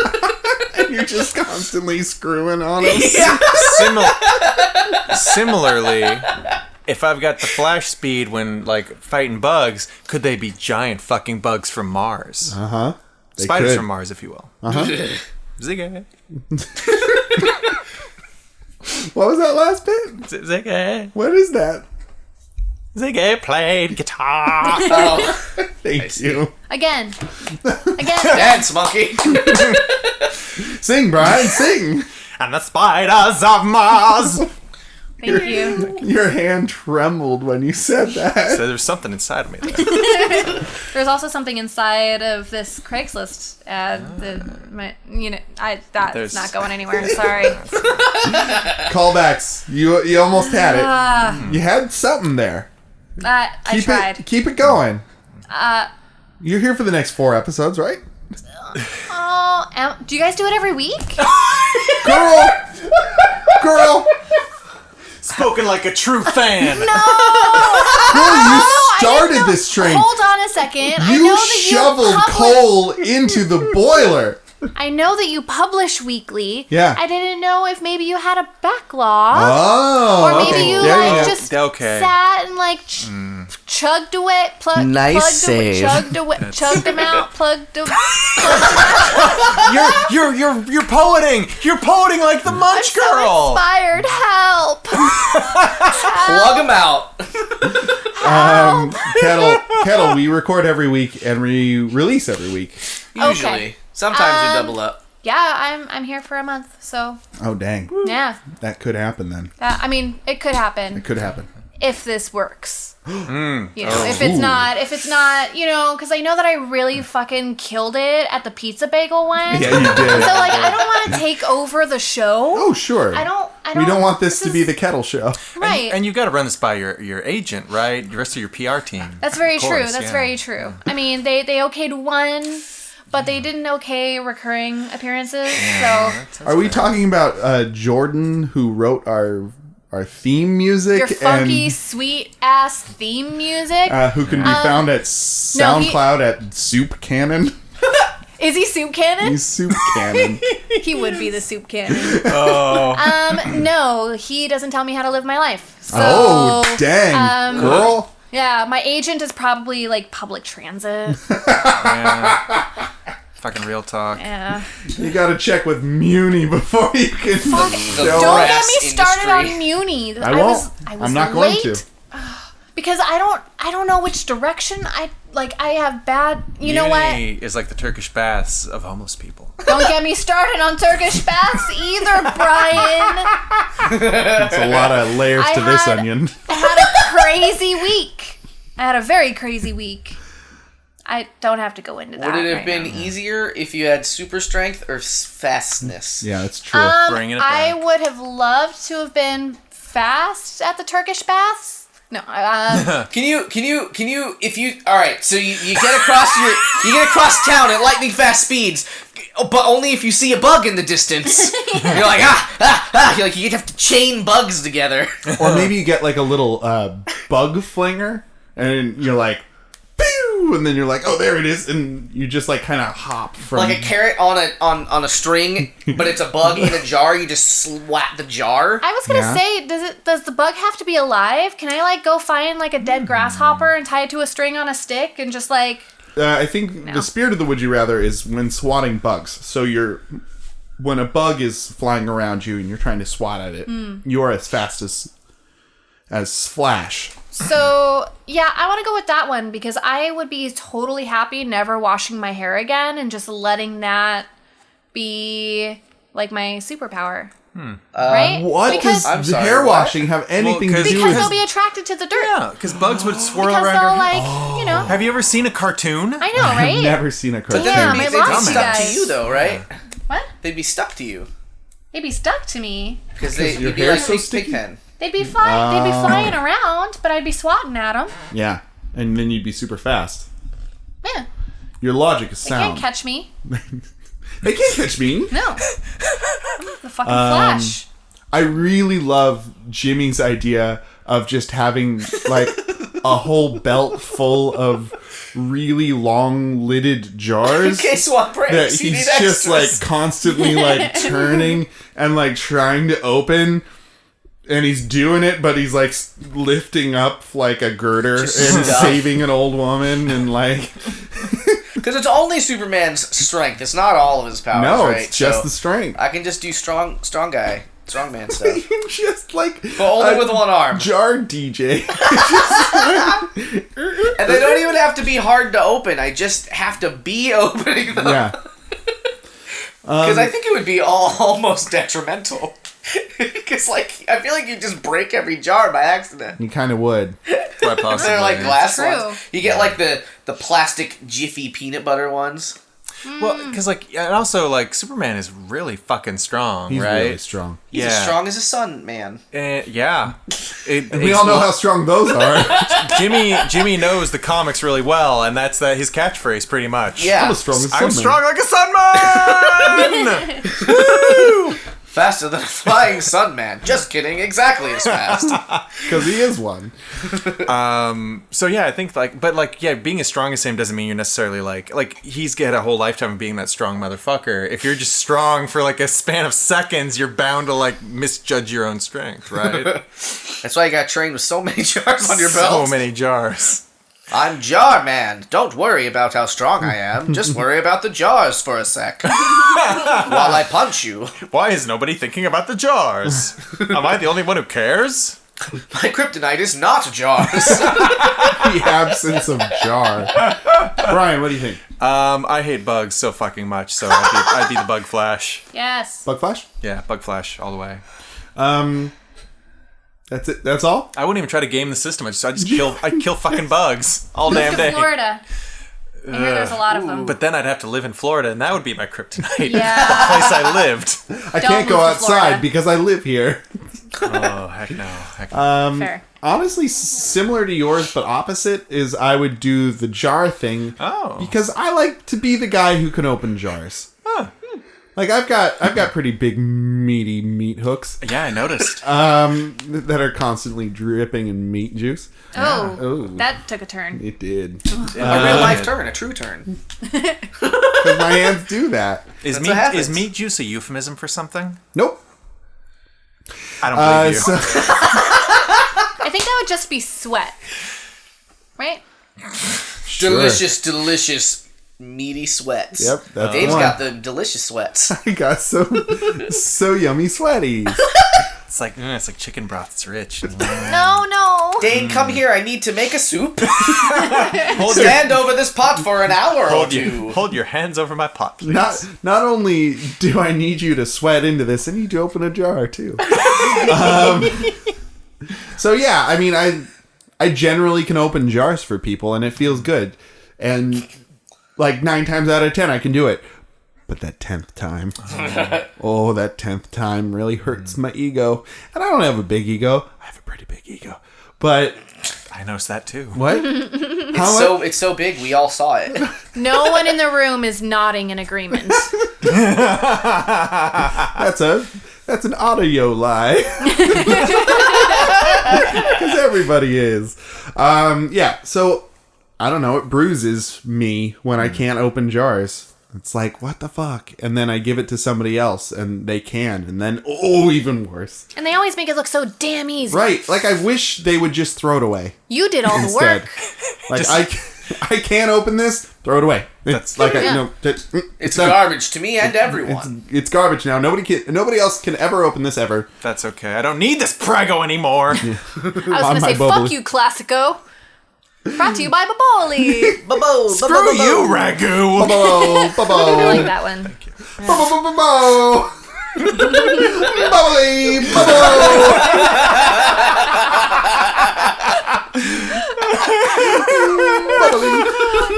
You're just constantly screwing on them. Yeah. Similarly, if I've got the Flash speed when like fighting bugs, could they be giant fucking bugs from Mars? Uh-huh. Spiders could. from Mars, if you will. Uh-huh. Ziggy. What was that last bit? Ziggy. What is that? Ziggy played guitar. Oh, Thank you. Again. dance, monkey. Sing, Brian, sing. And the spiders of Mars. Thank you. Your hand trembled when you said that. So there's something inside of me there. There's also something inside of this Craigslist ad that's There's- not going anywhere. Sorry. Callbacks. You almost had it. You had something there. I tried. Keep it going. You're here for the next 4 episodes, right? Do you guys do it every week? Girl. Spoken like a true fan. Girl, you started this train. Hold on a second. You shoveled coal into the boiler. I know that you publish weekly. Yeah. I didn't know if maybe you had a backlog. Oh, Or maybe okay. you There you go. just Okay. sat and chugged away, Nice chugged them out, plugged them. You're poeting. You're poeting like the Munch So Girl. inspired. Help. Plug them out. Kettle, we record every week and we release every week. Usually. Okay. Sometimes we double up. Yeah, I'm here for a month, so Oh, dang. yeah. That could happen then. I mean, it could happen It could happen. if this works. You know, if Ooh. it's not, because I know that I really fucking killed it at the pizza bagel one. Yeah, you did. So like, I don't want to take over the show. Oh, sure. I don't. We don't want this to be the Kettle show. right. And you've got to run this by your agent, right? The rest of your PR team. That's very Of true. course, That's yeah. very true. I mean, they okayed one, but they didn't okay recurring appearances. So Are we talking about Jordan, who wrote our theme music? your funky, and sweet ass theme music. who can be found at SoundCloud at Soup Cannon? Is he soup cannon? He's Soup Cannon. He would be the soup cannon. Oh. No, he doesn't tell me how to live my life. So, Oh, dang. Girl. yeah, my agent is probably like public transit. Yeah. Fucking real talk. Yeah. You gotta check with Muni before you can show Don't up. get me started industry. on Muni. I won't. I was I'm not late going to. because I don't know which direction I have bad. You know what? Uni is like the Turkish baths of homeless people. Don't get me started on Turkish baths either, Brian. It's a lot of layers I to this had- onion. I had a crazy week. I had a very crazy week. I don't have to go into that. Would it have right been now. easier if you had super strength or fastness? Yeah, that's true. Bringing it I back. would have loved to have been fast at the Turkish baths. No, Can you if you all right? So you get across town at lightning fast speeds, but only if you see a bug in the distance. You're like You're like you have to chain bugs together. Or maybe you get like a little bug flinger, and you're like, pew, and then you're like, oh, there it is, and you just like kind of hop from Like a carrot on a string, but it's a bug in a jar. You just slap the jar. I was gonna Yeah. say, does the bug have to be alive? Can I like go find like a dead grasshopper and tie it to a string on a stick and just like? I think the spirit of the Would You Rather is when swatting bugs. So when a bug is flying around you and you're trying to swat at it, you're as fast as Flash. So yeah, I want to go with that one because I would be totally happy never washing my hair again and just letting that be like my superpower. Right? What Because, does I'm sorry, hair what? washing have anything to do because with they'll be attracted to the dirt. Yeah, because bugs would swirl Because around they'll your head. like, you know. Have you ever seen a cartoon? I know, right? I've never seen a cartoon. Damn, they'd I be lost you stuck to guys. you though, right? What? They'd be stuck to you They'd be stuck to me. because your they'd be hair's like so Pig sticky? Pen. They'd be flying. They'd be flying around, but I'd be swatting at them. Yeah, and then you'd be super fast. Yeah, Your logic is they can't sound. catch me. They can't catch me. No, I'm like the fucking Flash. I really love Jimmy's idea of just having like a whole belt full of really long lidded jars. In case one breaks, That you he's need just like extras. constantly like turning and like trying to open, and he's doing it, but he's like lifting up like a girder and stuff. saving an old woman and like Because it's only Superman's strength. It's not all of his powers, no, right? it's just So the strength. I can just do strong guy strongman stuff. Just like But only with one arm. jar DJ. And they don't even have to be hard to open. I just have to be opening them. Yeah. Because I think it would be almost detrimental. Because, like, I feel like you just break every jar by accident. You kind of would. Quite possibly. They're like glass True. ones. You get, like, the plastic Jiffy peanut butter ones. Well, because like, and also like, Superman is really fucking strong, He's right? really strong. He's as strong as a sun, man. Yeah. We all know how strong those are. Jimmy knows the comics really well, and that's his catchphrase, pretty much. Yeah. I'm as strong as I'm Sunman. strong like a sunman. Woo! Faster than a flying sun man. Just kidding. Exactly as fast. Because he is one. So yeah, I think being as strong as him doesn't mean you're necessarily like he's got a whole lifetime of being that strong motherfucker. If you're just strong for like a span of seconds, you're bound to like misjudge your own strength, right? That's why you got trained with so many jars on your belt. So many jars. I'm Jar Man. Don't worry about how strong I am. Just worry about the jars for a sec. While I punch you. Why is nobody thinking about the jars? Am I the only one who cares? My kryptonite is not jars. The absence of jar. Brian, what do you think? I hate bugs so fucking much, so I'd be the Bug Flash. Yes. Bug Flash? Yeah, Bug Flash all the way. That's it. That's all? I wouldn't even try to game the system. I'd kill fucking bugs all damn Move day. to Florida. I hear there's a lot of them. But then I'd have to live in Florida, and that would be my kryptonite. Yeah. The place I lived. I Don't can't go move to outside Florida. because I live here. Oh, heck no. Heck no. Fair. Honestly, similar to yours, but opposite, is I would do the jar thing. Oh. Because I like to be the guy who can open jars. Huh. Like, I've got pretty big, meaty meat hooks. Yeah, I noticed. That are constantly dripping in meat juice. Oh, that took a turn. It did. A real life turn. A true turn. Because my hands do that. Is what happens. meat juice a euphemism for something? Nope. I don't believe you. So, I think that would just be sweat. Right? Delicious, meaty sweats. Yep, that's Dave's one. got the delicious sweats. I got so yummy sweaties. It's like chicken broth. It's rich. No. Dave, come here. I need to make a soup. Stand over this pot for an hour or two. Hold your hands over my pot, please. Not only do I need you to sweat into this, I need you to open a jar too. So yeah, I mean, I generally can open jars for people, and it feels good. And like 9 times out of 10, I can do it. But that 10th time, that 10th time really hurts my ego. And I don't have a big ego. I have a pretty big ego. But I noticed that too. what? It's so big, we all saw it. No one in the room is nodding in agreement. That's an audio lie. Because everybody is. Yeah, so I don't know, it bruises me when I can't open jars. It's like, what the fuck? And then I give it to somebody else and they can, and then even worse. And they always make it look so damn easy. Right, like I wish they would just throw it away You did all the instead. work. Like I can't open this, throw it away. It's like It's done. garbage to me and everyone. It's garbage now. Nobody else can ever open this ever. That's okay. I don't need this Prego anymore. I was going On to my say, bubbly. fuck you, Classico. Brought to you by Baboli. Screw you, Ragu. Bubble, I bubble, like that one. bubble, bubble, bubble. Bubbly, bubbly.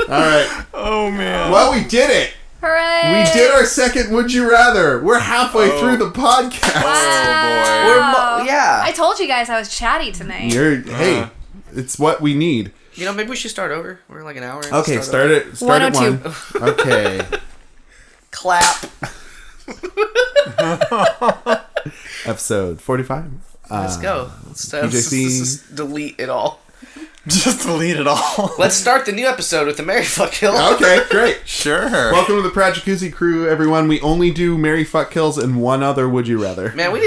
All right. Oh man. Well, we did it. Hooray. We did our second Would You Rather. We're halfway through the podcast. Wow. Yeah. I told you guys I was chatty tonight. Hey, it's what we need. You know, maybe we should start over. We're like an hour in. Okay, start at 102. 1. Okay. Clap. Episode 45. Let's go. Let's PJC. just delete it all. Just delete it all. Let's start the new episode with the Mary Fuck Kill. Okay, great. Sure. Welcome to the Prodigal crew, everyone. We only do Mary Fuck Kills and one other Would You Rather. Man, we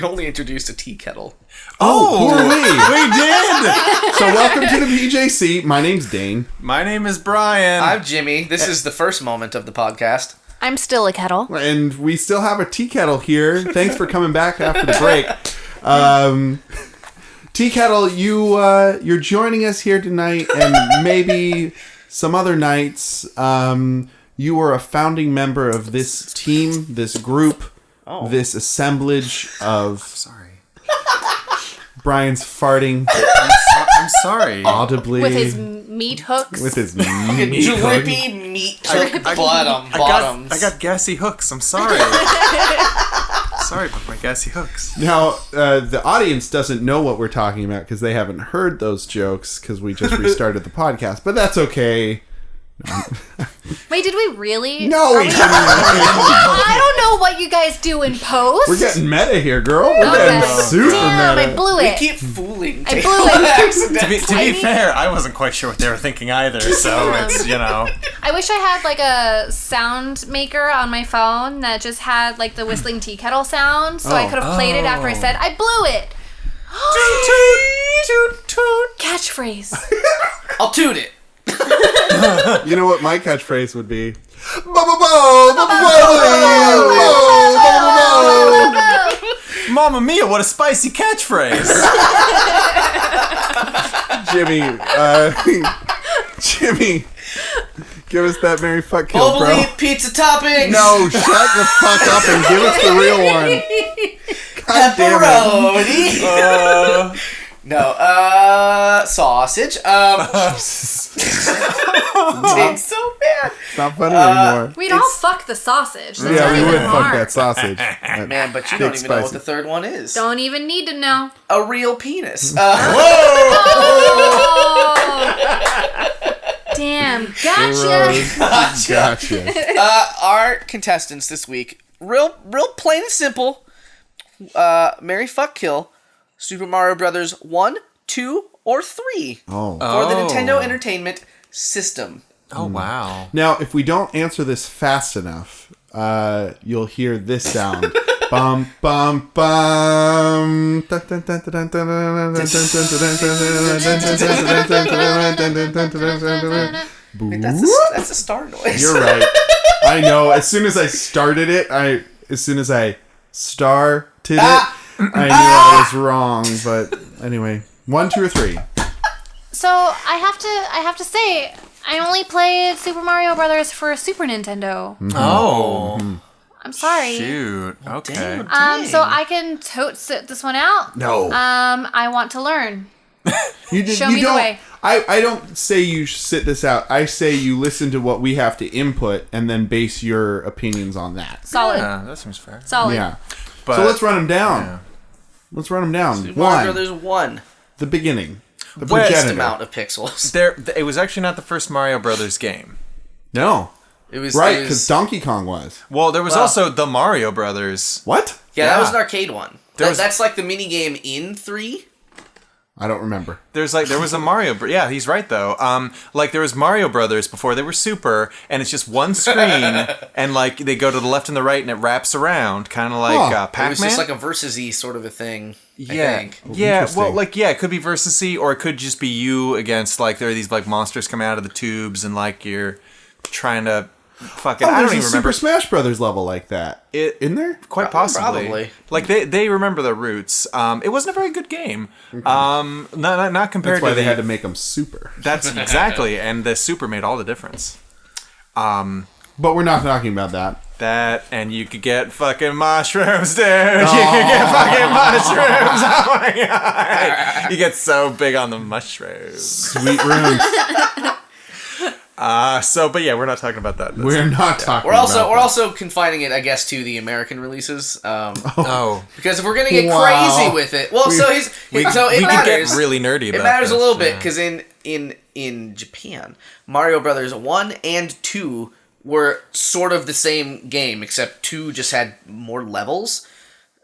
only introduced a tea kettle. Oh, who are we? We did. So welcome to the PJC. My name's Dane. My name is Brian. I'm Jimmy. This is the first moment of the podcast. I'm still a kettle. And we still have a tea kettle here. Thanks for coming back after the break. Tea kettle, you're joining us here tonight, and maybe some other nights. You were a founding member of this team, this group, this assemblage of. Sorry. Brian's farting. I'm sorry. Audibly. With his meat hooks. With his meat hooks. Drippy meat bottoms. I got gassy hooks. I'm sorry. Sorry about my gassy hooks. Now, the audience doesn't know what we're talking about because they haven't heard those jokes because we just restarted the podcast, but that's okay. Wait, did we really? No, we didn't. I don't know what you guys do in post. We're getting meta here, girl. We're getting super Damn, meta. I blew We it. keep fooling. I blew it. To be fair, I wasn't quite sure what they were thinking either, so it's, I wish I had like a sound maker on my phone that just had like the whistling tea kettle sound, so I could have played it after I said, I blew it. Toot, toot, toot. Catchphrase. I'll toot it. You know what my catchphrase would be? Mamma mia, what a spicy catchphrase. Jimmy, give us that Mary Fuck Kill, bro. Bubbly pizza toppings. No, shut the fuck up and give us the real one. God damn it. No, sausage. It's so bad. It's not funny anymore. We'd all fuck the sausage. That's Yeah, not we even would fuck hard. that sausage. Man, but you don't even know what the third one is. Don't even need to know. A real penis. Damn, gotcha. Gotcha. Our contestants this week, real plain and simple. Marry, fuck, kill. Super Mario Brothers 1, 2, or 3 for the Nintendo Entertainment System. Oh, wow. Now, if we don't answer this fast enough, you'll hear this sound. Bum, bum, bum. That's a star noise. You're right. I know. As soon as I started it, I knew I was wrong. But anyway, 1, 2, or 3. So I have to say, I only played Super Mario Brothers for Super Nintendo. Oh. I'm sorry. Shoot. Okay. So I can tote sit this one out. No. I want to learn. Show me the don't, way. I don't say you sit this out. I say you listen to what we have to input and then base your opinions on that. Solid. Yeah, that seems fair. Solid. Yeah. But, so let's run them down. Yeah. Let's run them down. Super Mario Brothers 1. The beginning. The West Least progenitor. amount of pixels. It was actually not the first Mario Brothers game. No. It was Right, because Donkey Kong was. Well, there was also the Mario Brothers. What? Yeah, that was an arcade one. That's like the mini game in 3. I don't remember. There was a Mario. Yeah, he's right though. There was Mario Brothers before they were Super, and it's just one screen, and they go to the left and the right, and it wraps around, kind of like Pac-Man. It was just like a versus-y sort of a thing. Yeah, I think. yeah. Interesting. Well, it could be versus-y, or it could just be you against there are these monsters coming out of the tubes, and you're trying to fucking. I don't There's even a remember. Super Smash Brothers level like that. In there? Quite possibly. Probably. They remember the roots. It wasn't a very good game. Not compared That's why to they had to make them super. That's exactly, and the Super made all the difference. But we're not talking about that. That, and you could get fucking mushrooms, dude. You could get fucking mushrooms. Oh my god. You get so big on the mushrooms. Sweet rooms. But yeah, we're not talking about that. We're not talking We're about that. also confining it, I guess, to the American releases. Because if we're gonna get Wow. crazy with it, well, We it could matters. get really nerdy about It matters a this, little bit yeah. because in Japan, Mario Brothers 1 and 2 were sort of the same game, except 2 just had more levels.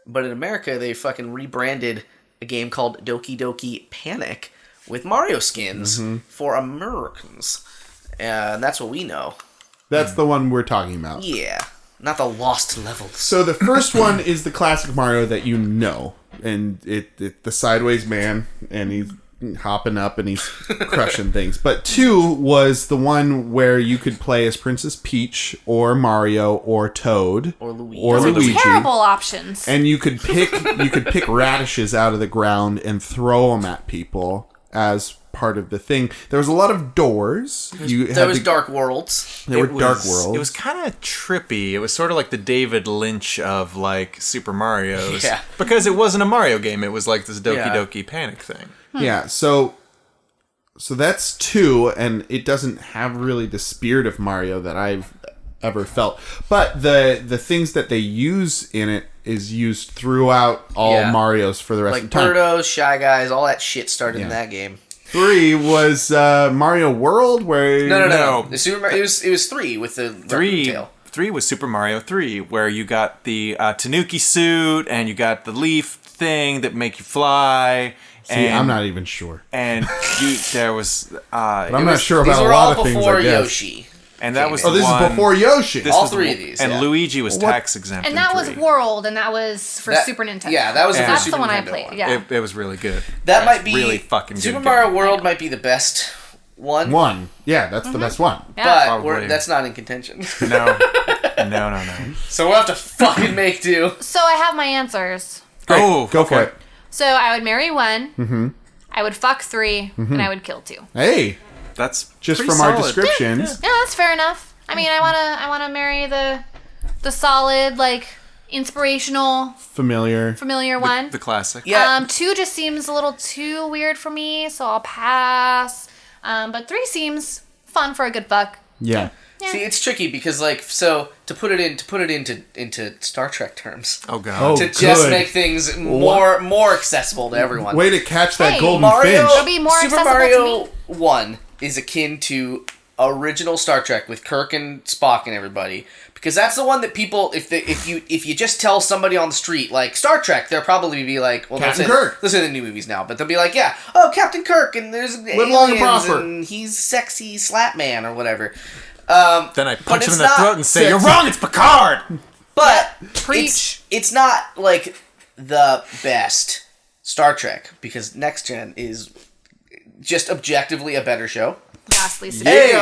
But in America, they fucking rebranded a game called Doki Doki Panic with Mario skins for Americans. And that's what we know. That's the one we're talking about. Yeah. Not the lost levels. So the first one is the classic Mario that you know. And it the sideways man, and hopping up and he's crushing things. But 2 was the one where you could play as Princess Peach or Mario or Toad Or Luigi. or Those are Luigi. terrible options. And you could pick radishes out of the ground and throw them at people as part of the thing. There was a lot of doors. There was dark worlds. There were dark worlds. It was kind of trippy. It was sort of like the David Lynch of like Super Mario's. Yeah. Because it wasn't a Mario game. It was like this Doki Yeah. Doki Panic thing. Yeah, so that's 2, and it doesn't have really the spirit of Mario that I've ever felt. But the things that they use in it is used throughout all Marios for the rest of the time. Like Birdos, Shy Guys, all that shit started in that game. 3 was Mario World, where No. The Super Mario, it was 3 with the raccoon tail. 3 was Super Mario 3, where you got the Tanuki suit and you got the leaf thing that make you fly. See, I'm not even sure. And there was. I'm not sure These about a were lot all of things. before I guess. Yoshi. And that was Oh, this one, is before Yoshi. All 3 of these. And yeah. Luigi was tax exempt. And that in was 3. World, and that was for Super Nintendo. Yeah, that was That's Super the one I Nintendo played. one. Yeah. It was really good. That might be really fucking good Super game. Mario World might be the best one. One. Yeah, that's the best one. Yeah. But Probably. that's not in contention. No. So we'll have to fucking make do. So I have my answers. Great. Oh, Go for okay. it. So I would marry 1. Mm-hmm. I would fuck 3, and I would kill 2. Hey, That's just pretty from our solid. descriptions. Yeah, that's fair enough. I mean, I wanna marry the solid, like, inspirational, Familiar. familiar one. The classic. Yeah. 2 just seems a little too weird for me, so I'll pass. But 3 seems fun for a good fuck. Yeah. Yeah. See, it's tricky because to put it into Star Trek terms. Oh god. Oh, To just good. make things more accessible to everyone. Way to catch that Hey, golden Mario, finch. It'll be more Super accessible Mario to 1 is akin to original Star Trek with Kirk and Spock and everybody, because that's the one that people, if you just tell somebody on the street like Star Trek, they'll probably be like, well, Captain Kirk. Listen to the new movies now, but they'll be like, yeah, oh, Captain Kirk, and there's Live long and aliens, prosper. and he's sexy slap man or whatever. Then I punch him it's in the not throat and say, "You're sexy. wrong. It's Picard." But Preach. it's not like the best Star Trek, because Next Gen is just objectively a better show. Ghastly Hey,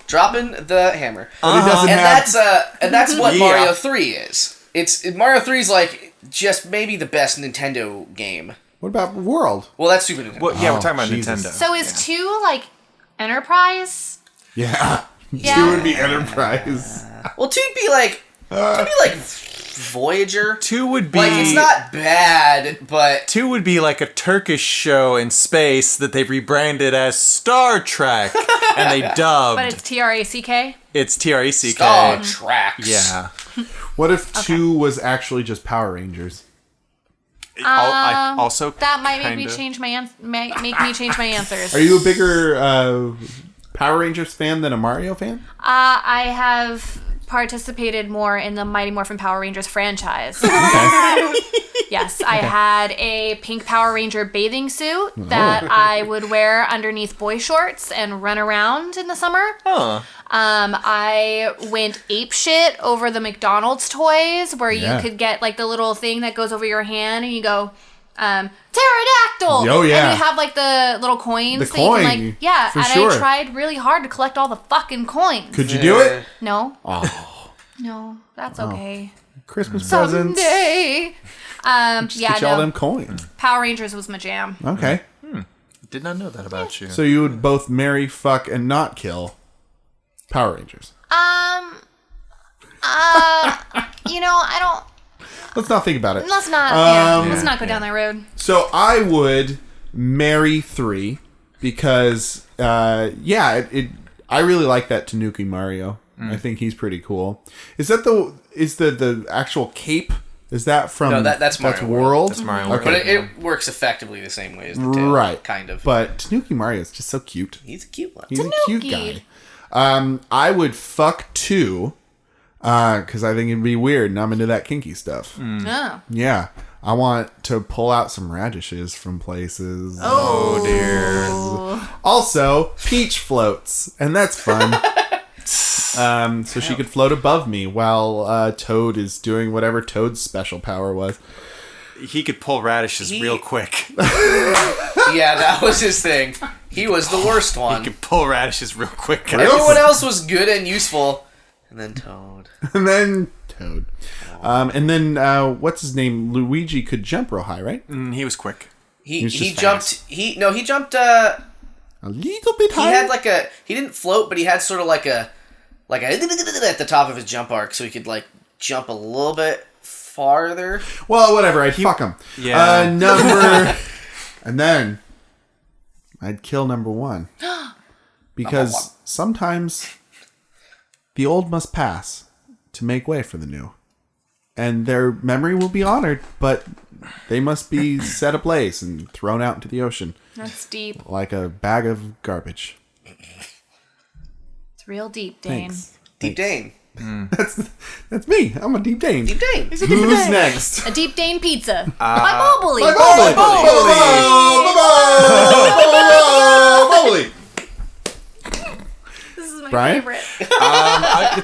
dropping the hammer. But it doesn't have... And that's what Yeah. Mario 3 is. Mario 3 is like just maybe the best Nintendo game. What about World? Well, that's Super Nintendo. Well, yeah, Oh, we're talking about Jesus. Nintendo. So is 2 like Enterprise? Yeah. Yeah. 2 would be Enterprise. Well, 2'd be like Voyager. 2 would be Like, it's not bad, but 2 would be like a Turkish show in space that they rebranded as Star Trek, and they dubbed. But it's TRACK? It's TRECK. Star Tracks. Yeah. What if 2 was actually just Power Rangers? I also That might make me kinda- change my make me change my answers. Are you a bigger Power Rangers fan than a Mario fan? I have participated more in the Mighty Morphin Power Rangers franchise. Yes, I had a pink Power Ranger bathing suit that I would wear underneath boy shorts and run around in the summer. Huh. I went apeshit over the McDonald's toys where Yeah. you could get like the little thing that goes over your hand and you go, pterodactyl! Oh, yeah. And you have like the little coins. The that you can, coin, like, yeah, for and sure. I tried really hard to collect all the fucking coins. Could you do it? No. Oh, No, that's okay. Christmas presents. Someday. Yeah, Get you all them no. coins. Power Rangers was my jam. Okay. Did not know that about you. So you would both marry, fuck, and not kill Power Rangers. I don't. Let's not think about it. Let's not. Let's not go down that road. So I would marry 3 because, I really like that Tanuki Mario. I think he's pretty cool. Is that the actual cape? Is that from? No, that's Mario World. That's Mario World. But Okay, it works effectively the same way as the tail. right, Kind of. But Tanuki Mario is just so cute. He's a cute one. He's a cute Tanuki. guy. I would fuck 2 because I think it'd be weird, and I'm into that kinky stuff. Oh. Yeah, I want to pull out some radishes from places. Oh dear. Also, Peach floats, and that's fun. So she could float above me while Toad is doing whatever Toad's special power was. He could pull radishes real quick. Yeah, that was his thing. He was the worst one. He could pull radishes real quick. Guys. Everyone else was good and useful. And then Toad. And then Toad. And then, what's his name? Luigi could jump real high, right? He was quick. He was just jumped. fast. He jumped. A little bit He higher? had like a. He didn't float, but he had sort of like a at the top of his jump arc, so he could like jump a little bit farther. Well, whatever. I'd fuck him. Yeah. And then I'd kill number 1. Because sometimes the old must pass to make way for the new. And their memory will be honored, but they must be set ablaze and thrown out into the ocean. That's deep. Like a bag of garbage. It's real deep, Dane. Thanks. Deep Dane. That's me. I'm a deep Dane. Deep Dane. Who's next? A deep Dane pizza. My Boboli. Boboli. This is my Brian? favorite.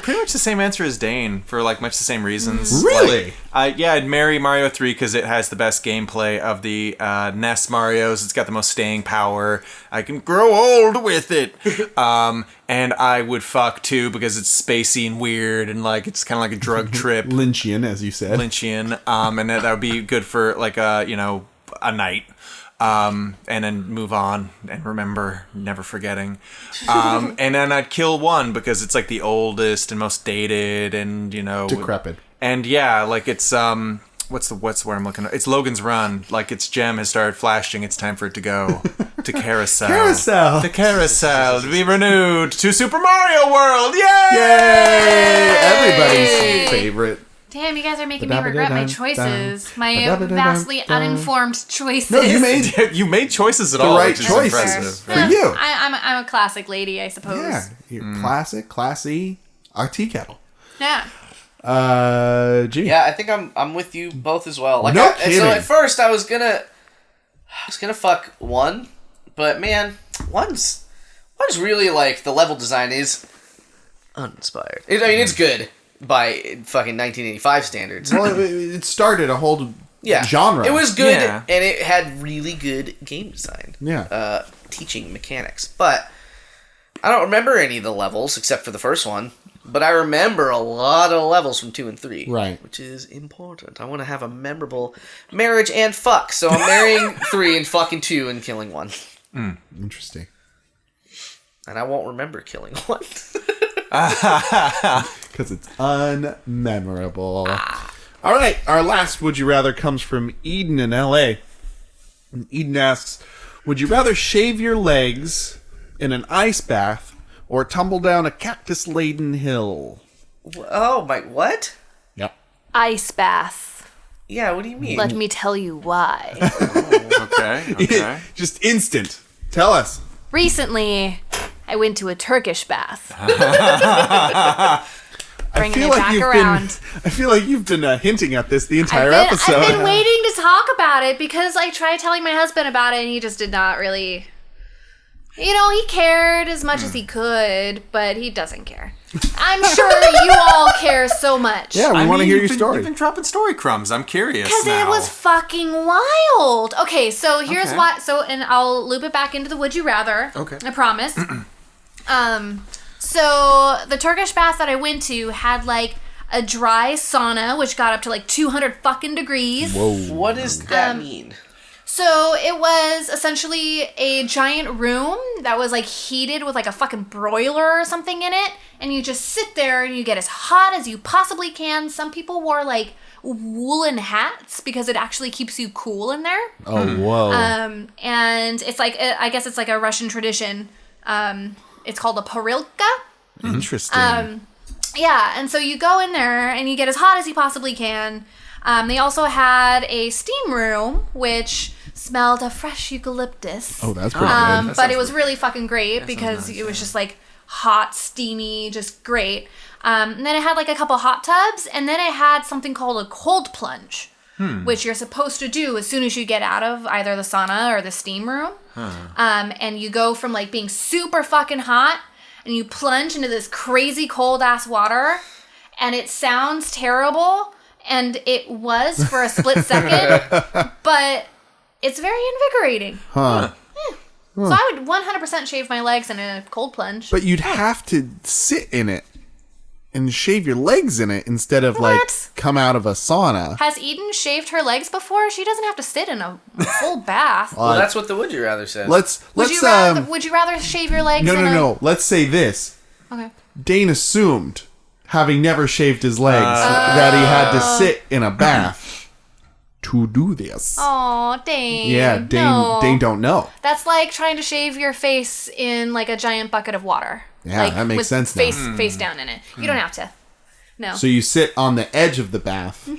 Pretty much the same answer as Dane for like much the same reasons. Really? Yeah, I'd marry Mario 3 because it has the best gameplay of the NES Marios. It's got the most staying power. I can grow old with it. And I would fuck 2 because it's spacey and weird and like it's kind of like a drug trip. Lynchian, as you said. Lynchian. And that would be good for like a night. And then move on and remember, never forgetting. And then I'd kill 1 because it's like the oldest and most dated and, Decrepit. And yeah, like it's, what's the word I'm looking at? It's Logan's Run. Like its gem has started flashing. It's time for it to go to Carousel. Carousel. The Carousel to be renewed to Super Mario World. Yay! Yay! Everybody's favorite. Damn, you guys are making me regret my choices. My vastly uninformed choices. No, you made choices at the all, right which is choice impressive. for you. I'm a classic lady, I suppose. Yeah, you're classic, classy, a tea kettle. Yeah. Gee. Yeah, I think I'm with you both as well. Like, No kidding. So at first I was gonna fuck 1, but man, one's really like the level design is uninspired. It's good by fucking 1985 standards. Well, it started a whole Yeah, genre. It was good, Yeah. and it had really good game design. Yeah. Teaching mechanics, but I don't remember any of the levels except for the first one. But I remember a lot of levels from 2 and 3. Right. Which is important. I want to have a memorable marriage and fuck. So I'm marrying 3 and fucking 2 and killing 1. Interesting. And I won't remember killing 1. Because it's unmemorable. All right, our last Would You Rather comes from Eden in L.A. And Eden asks, would you rather shave your legs in an ice bath or tumble down a cactus-laden hill? Oh, my, what? Yep. Ice bath. Yeah, what do you mean? Let me tell you why. Okay. Just instant. Tell us. Recently, I went to a Turkish bath. Bringing it back around. I feel like you've been hinting at this the entire episode. I've been waiting to talk about it because I tried telling my husband about it and he just did not really... he cared as much as he could, but he doesn't care. I'm sure you all care so much. Yeah, we want to hear your story. You've been dropping story crumbs. I'm curious Because it was fucking wild. Okay, so here's Okay. why. So, and I'll loop it back into the Would You Rather. Okay. I promise. So the Turkish bath that I went to had like a dry sauna, which got up to like 200 fucking degrees. Whoa. What does that mean? So it was essentially a giant room that was like heated with like a fucking broiler or something in it. And you just sit there and you get as hot as you possibly can. Some people wore like woolen hats because it actually keeps you cool in there. Oh, whoa. And it's like, I guess it's like a Russian tradition. It's called a parilka. Interesting. Yeah, and so you go in there and you get as hot as you possibly can. They also had a steam room, which smelled of fresh eucalyptus. Oh, that's pretty good. But it was really fucking great because it was just like hot, steamy, just great. And then it had like a couple hot tubs, and then it had something called a cold plunge, which you're supposed to do as soon as you get out of either the sauna or the steam room. And you go from like being super fucking hot, and you plunge into this crazy cold ass water, and it sounds terrible. And it was for a split second, but it's very invigorating. Huh. So I would 100% shave my legs in a cold plunge. But you'd have to sit in it and shave your legs in it instead of What? come out of a sauna. Has Eden shaved her legs before? She doesn't have to sit in a full bath. Well, that's what the Would You Rather said. Let's Would you rather shave your legs? No. Let's say this. Okay. Dane assumed, having never shaved his legs, that he had to sit in a bath to do this. Oh, Dane. Yeah, Dane. No. Dane don't know. That's like trying to shave your face in like a giant bucket of water. Yeah, like, that makes with sense now. face down in it. You don't have to. No. So you sit on the edge of the bath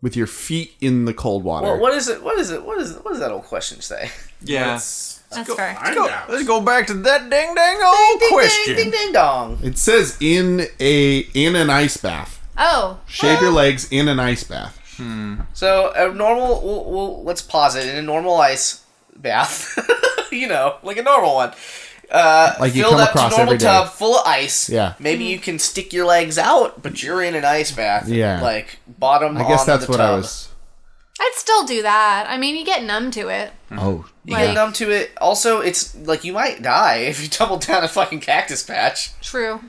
with your feet in the cold water. Well, what is it? What does that old question say? Yeah. That's fair. Let's go back to that ding old question. Ding ding dong. It says in an ice bath. Oh. Shave your legs in an ice bath. So a normal. Let's pause it. In a normal ice bath, like a normal one. Like you filled come up across to normal every day. tub full of ice. Yeah. Maybe you can stick your legs out, but you're in an ice bath. Yeah. Like bottom. I guess onto that's the what tub. I was. I'd still do that. I mean, you get numb to it. Oh. You Like- get numb to it. Also, it's like you might die if you tumble down a fucking cactus patch. True.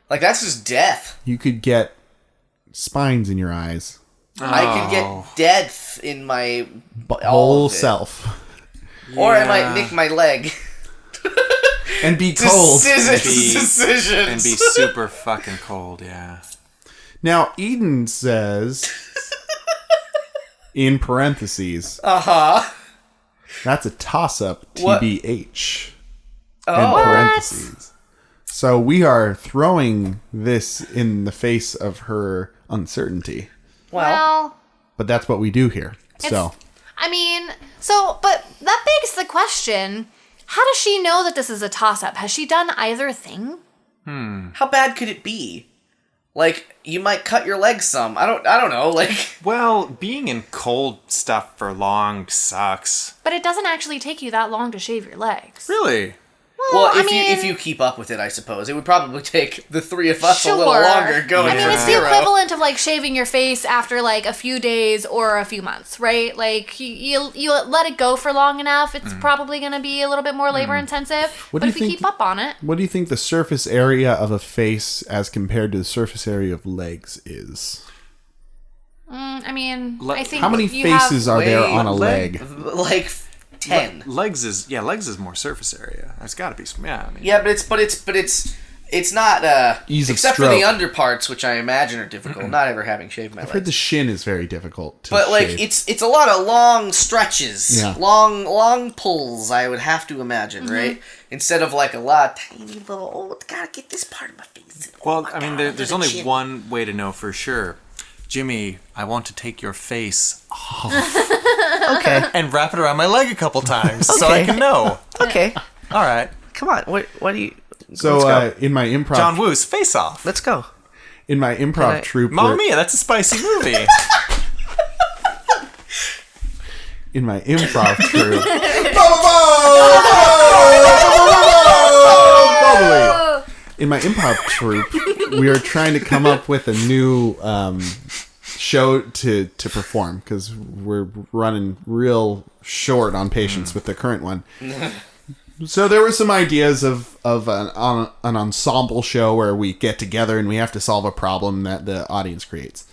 Like that's just death. You could get spines in your eyes. I could get death in my all Whole of it. self. Or I might nick my leg. And be cold. Decisions. And be super fucking cold, yeah. Now, Eden says, in parentheses, that's a toss-up, What? TBH, in Oh. parentheses. So we are throwing this in the face of her uncertainty. Well, But that's what we do here. So, I mean, but that begs the question, how does she know that this is a toss-up? Has she done either thing? How bad could it be? Like you might cut your legs some. I don't know. Like Well, being in cold stuff for long sucks. But it doesn't actually take you that long to shave your legs. Really? well, I if mean, you keep up with it, I suppose it would probably take the three of us a little Sure. longer going I mean, from it's the zero. equivalent of like shaving your face after like a few days or a few months, right? Like you let it go for long enough, it's probably going to be a little bit more labor intensive. What But do if you you think- keep up on it, what do you think the surface area of a face as compared to the surface area of legs is? I mean, Le- I think How many you faces have, are there Wait, on a leg- leg? Like 10. Legs is more surface area. It's got to be. Yeah, I mean, Yeah, but it's not Ease of except for the stroke. underparts, which I imagine are difficult. Not ever having shaved my I've legs. heard the shin is very difficult to But like shave. it's a lot of long stretches, Yeah. long pulls. I would have to imagine, right? Instead of like a lot of tiny little. Oh, gotta get this part of my face. Well, Oh my I mean, God, there's under the only chin. one way to know for sure. Jimmy, I want to take your face Okay, and wrap it around my leg a couple times so I Okay. can know. okay. All right. Come on. What do you? So let's go. in my improv, John Woo's Face Off. Let's go. in my improv I- troupe, Mamma we're- Mia, that's a spicy movie. in my improv troupe, in my improv troupe, we are trying to come up with a new show to perform because we're running real short on patience with the current one. So there were some ideas of an ensemble show where we get together and we have to solve a problem that the audience creates.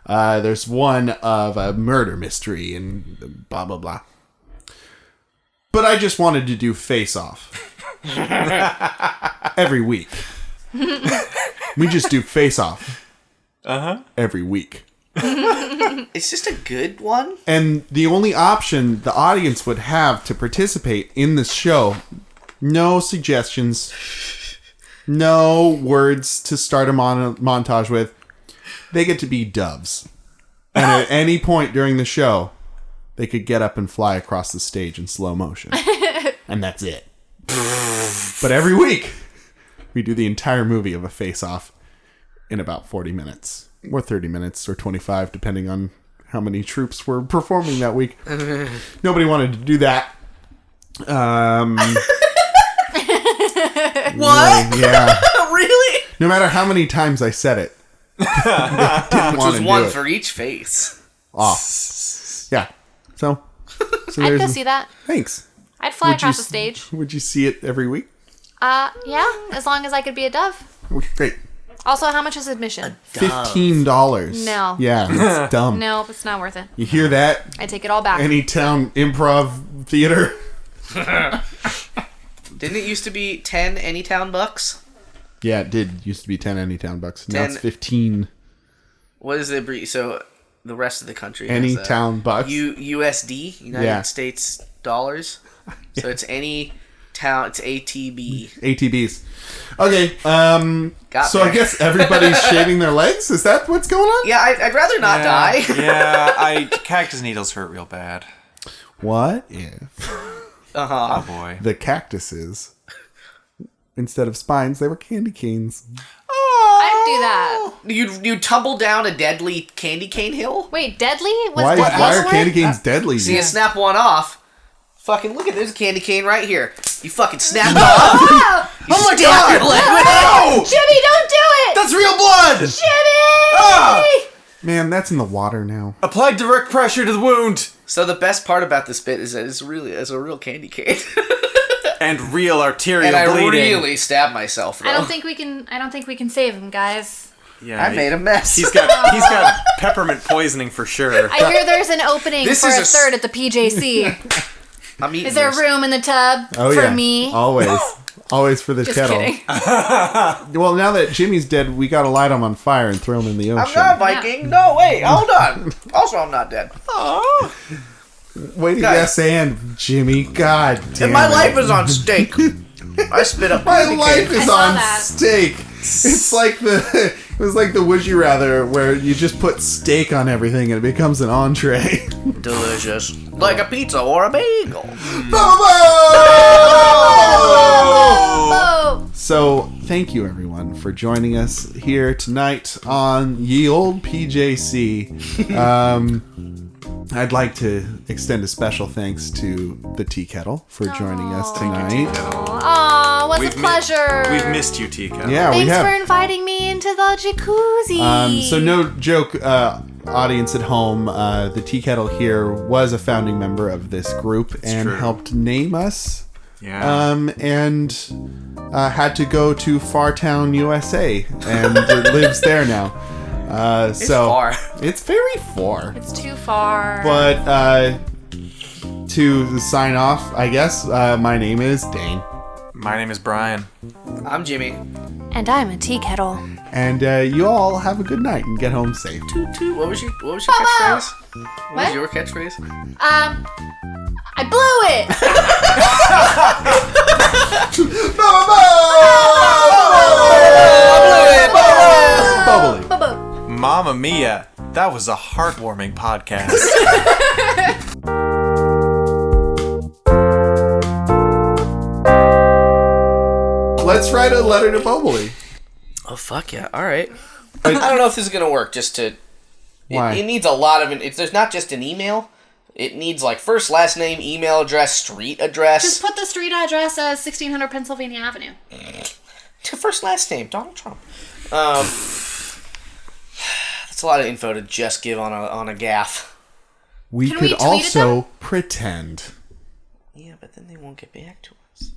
There's one of a murder mystery and blah blah blah. But I just wanted to do Face Off every week. We just do Face Off every week. It's just a good one. And the only option the audience would have to participate in this show, no suggestions, no words to start a montage with, they get to be doves. And at any point during the show, they could get up and fly across the stage in slow motion. And that's it. But every week, we do the entire movie of a face-off in about 40 minutes. Or 30 minutes, or 25, depending on how many troops were performing that week. Nobody wanted to do that. What? Yeah. Really? No matter how many times I said it, Didn't Which want was to one do it. for each face. Oh. Yeah. So I'd go there's- see that. Thanks. I'd fly Would you across the s- stage. Would you see it every week? Yeah, as long as I could be a dove. Great. Also, how much is admission? $15. No. Yeah, that's dumb. Nope, it's not worth it. You hear that? I take it all back. Anytown Improv Theater. Didn't it used to be 10 Anytown bucks? Yeah, it did used to be 10 Anytown bucks. Now 10 it's 15 What is the brief? So the rest of the country has Anytown bucks. USD, United Yeah. States dollars. So it's any town. It's ATB. ATBs. Okay, Got so there. I guess everybody's shaving their legs? Is that what's going on? Yeah, I'd rather not die. Yeah, cactus needles hurt real bad. What if Oh boy. the cactuses, instead of spines, they were candy canes? I'd do that. You tumble down a deadly candy cane hill. Wait, deadly? Why are candy canes deadly? So you snap one off. Fucking look at there's a candy cane right here. You fucking snap it off. Oh, Oh my god! Your leg with it. No! Jimmy, don't do it! That's real blood! Jimmy! Ah! Man, that's in the water now. Apply direct pressure to the wound. So the best part about this bit is that it's a real candy cane. And real arterial And I bleeding. really stabbed myself. Though. I don't think we can save him, guys. Yeah, I made a mess. He's got peppermint poisoning for sure. I hear there's an opening This for is a a s- third at the PJC. I'm eating Is there this. room in the tub Oh, for yeah. me? Always. Always for the Just kettle. kidding. Well, now that Jimmy's dead, we gotta light him on fire and throw him in the I'm ocean. not Viking. No, wait, hold on. Also, I'm not dead. Way to Guys. yes and Jimmy. God damn And my it. life is on stake. I spit up My candy life cane. is saw on that. steak. It's like it was like the Would You Rather, where you just put steak on everything and it becomes an entree. Delicious. Like a pizza or a bagel. Oh! So, thank you everyone for joining us here tonight on Ye Old PJC. I'd like to extend a special thanks to the Tea Kettle for joining us tonight. Aw, was a pleasure. We've missed you, Tika. Yeah, we Thanks have. for inviting me into the jacuzzi. So no joke, audience at home, the Tea Kettle here was a founding member of this group and true. helped name us. Yeah. And had to go to Fartown, USA, and lives there now. So far. It's very far. It's too far. But to sign off, I guess my name is Dane, My name is Brian. I'm Jimmy. And I'm a tea kettle. and you all have a good night and get home safe. Toot toot. What was your catchphrase? What was What? your catchphrase? I blew it. Bubbly. Boo-boo. Mamma mia, that was a heartwarming podcast. Let's write a letter to Bubbly. Oh fuck yeah! All right. I don't know if this is gonna work. Just to. Why? It needs a lot of. There's not just an email. It needs like first, last name, email address, street address. Just put the street address as 1600 Pennsylvania Avenue. First, last name, Donald Trump. That's a lot of info to just give on a gaff. We Can we could tweet at also pretend. Yeah, but then they won't get back to us.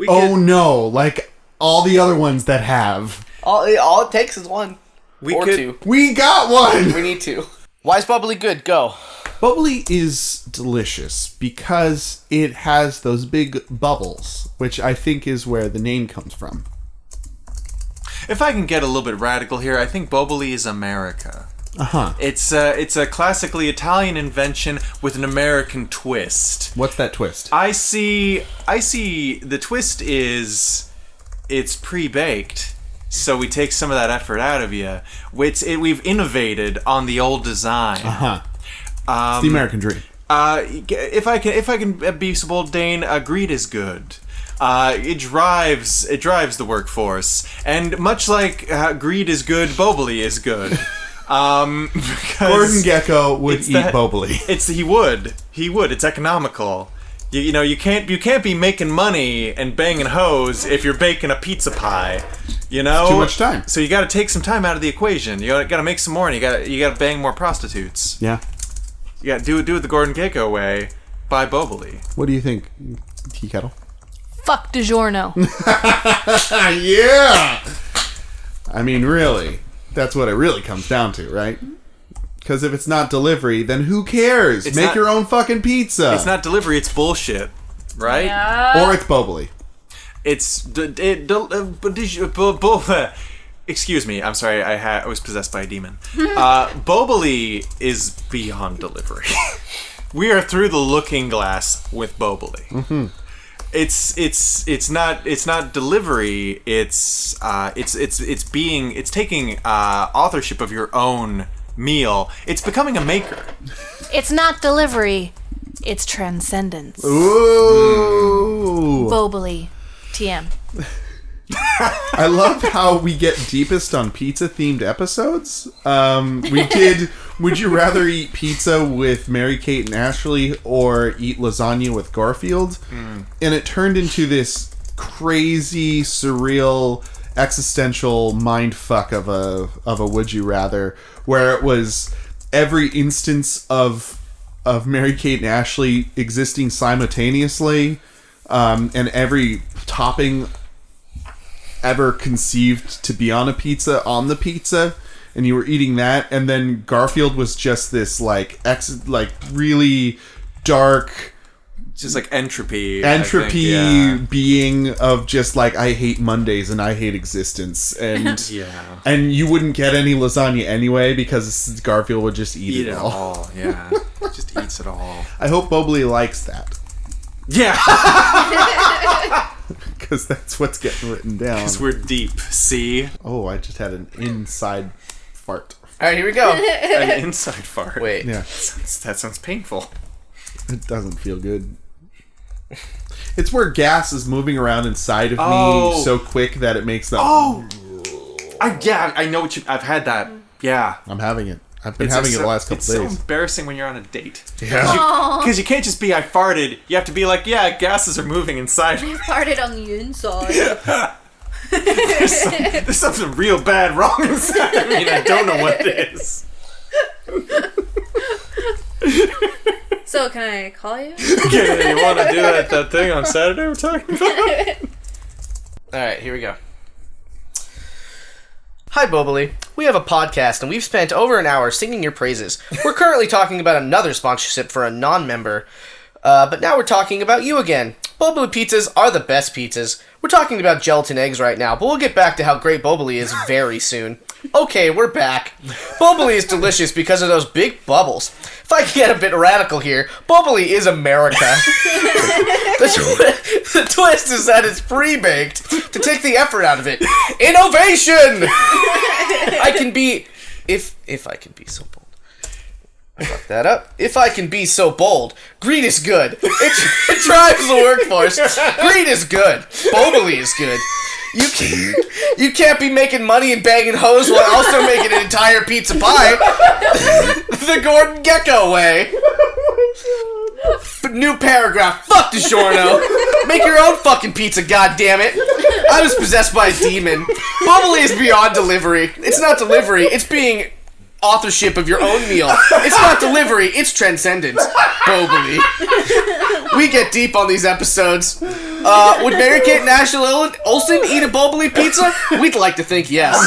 Oh no, like all the other ones that have. All it takes is one. Or could- two. We got one! We need two. Why is Bubbly good? Go. Bubbly is delicious because it has those big bubbles, which I think is where the name comes from. If I can get a little bit radical here, I think Boboli is America. Uh-huh. It's a classically Italian invention with an American twist. What's that twist? I see the twist is it's pre-baked, so we take some of that effort out of you. We've innovated on the old design. Uh-huh. It's the American dream. If I can be so bold, Dane, greed is good. It drives the workforce, and much like greed is good, Boboli is good. Because Gordon Gekko would it's eat that- Bubbly. He would. It's economical. You can't be making money and banging hoes if you're baking a pizza pie. You know, It's too much time. So you got to take some time out of the equation. You got to make some more, and you got to bang more prostitutes. Yeah. You got to do it the Gordon Gekko way. Buy Boboli. What do you think, Tea Kettle? Fuck DiGiorno. Yeah. I mean, really, that's what it really comes down to, right? Because if it's not delivery, then who cares? Make your own fucking pizza. It's not delivery. It's bullshit, right? Yeah. Or it's Boboli. Excuse me. I'm sorry. I was possessed by a demon. Boboli is beyond delivery. We are through the looking glass with Boboli. Mm-hmm. It's not delivery. It's taking authorship of your own meal. It's becoming a maker. It's not delivery. It's transcendence. Ooh. Boboli. TM. I love how we get deepest on pizza-themed episodes. We did Would you rather eat pizza with Mary-Kate and Ashley or eat lasagna with Garfield? And it turned into this crazy, surreal, existential mindfuck of a would you rather, where it was every instance of Mary-Kate and Ashley existing simultaneously, and every topping ever conceived to be on the pizza, and you were eating that, and then Garfield was just this really dark, just like entropy being of just like, I hate Mondays and I hate existence, and yeah, and you wouldn't get any lasagna anyway because Garfield would just eat it all. Yeah, just eats it all. I hope Bobley likes that. Yeah. Because that's what's getting written down. Because we're deep, see? Oh, I just had an inside fart. Alright, here we go. An inside fart. Wait. Yeah. That sounds painful. It doesn't feel good. It's where gas is moving around inside of me so quick that it makes them... I know what I've had that. Yeah. I'm having it. I've been having it the last couple days. It's so embarrassing when you're on a date. Yeah. Because you can't just be, I farted. You have to be like, yeah, gases are moving inside. I farted on the inside. There's something real bad wrong inside. I mean, I don't know what it is. So, can I call you? Okay, you want to do that thing on Saturday we're talking about? Alright, here we go. Hi, Boboli. We have a podcast, and we've spent over an hour singing your praises. We're currently talking about another sponsorship for a non-member, but now we're talking about you again. Boboli pizzas are the best pizzas. We're talking about gelatin eggs right now, but we'll get back to how great Boboli is very soon. Okay, we're back. Boboli is delicious because of those big bubbles. If I can get a bit radical here, Boboli is America. The twist is that it's pre-baked to take the effort out of it. Innovation! I can be... If I can be so bold. I fucked that up. If I can be so bold, greed is good. It drives the workforce. Greed is good. Boboli is good. You can't be making money and banging hoes while also making an entire pizza pie. The Gordon Gekko way. New paragraph. Fuck DiGiorno. Make your own fucking pizza, goddammit. I was possessed by a demon. Boboli is beyond delivery. It's not delivery. It's being authorship of your own meal. It's not delivery. It's transcendence. Boboli. We get deep on these episodes. Would Mary-Kate and Ashley Olsen eat a Boboli pizza? We'd like to think yes.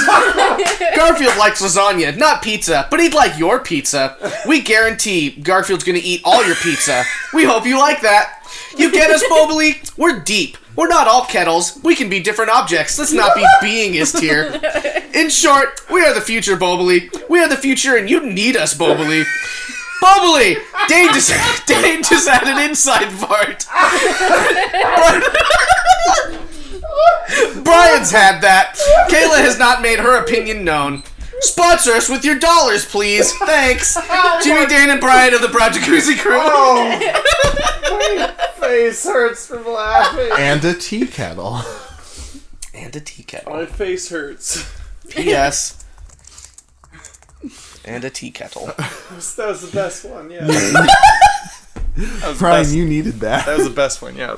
Garfield likes lasagna, not pizza, but he'd like your pizza. We guarantee Garfield's gonna eat all your pizza. We hope you like that. You get us, Boboli? We're deep. We're not all kettles. We can be different objects. Let's not be beingist here. In short, we are the future, Boboli. We are the future, and you need us, Boboli. Boboli! Dane just had an inside fart. Brian's had that. Kayla has not made her opinion known. Sponsor us with your dollars, please. Thanks. Jimmy, Dane, and Brian of the Project Jacuzzi crew. My face hurts from laughing. And a tea kettle. And a tea kettle. My face hurts. P.S. And a tea kettle. That was the best one, yeah. was the Brian, best. you needed that. That was the best one, yeah.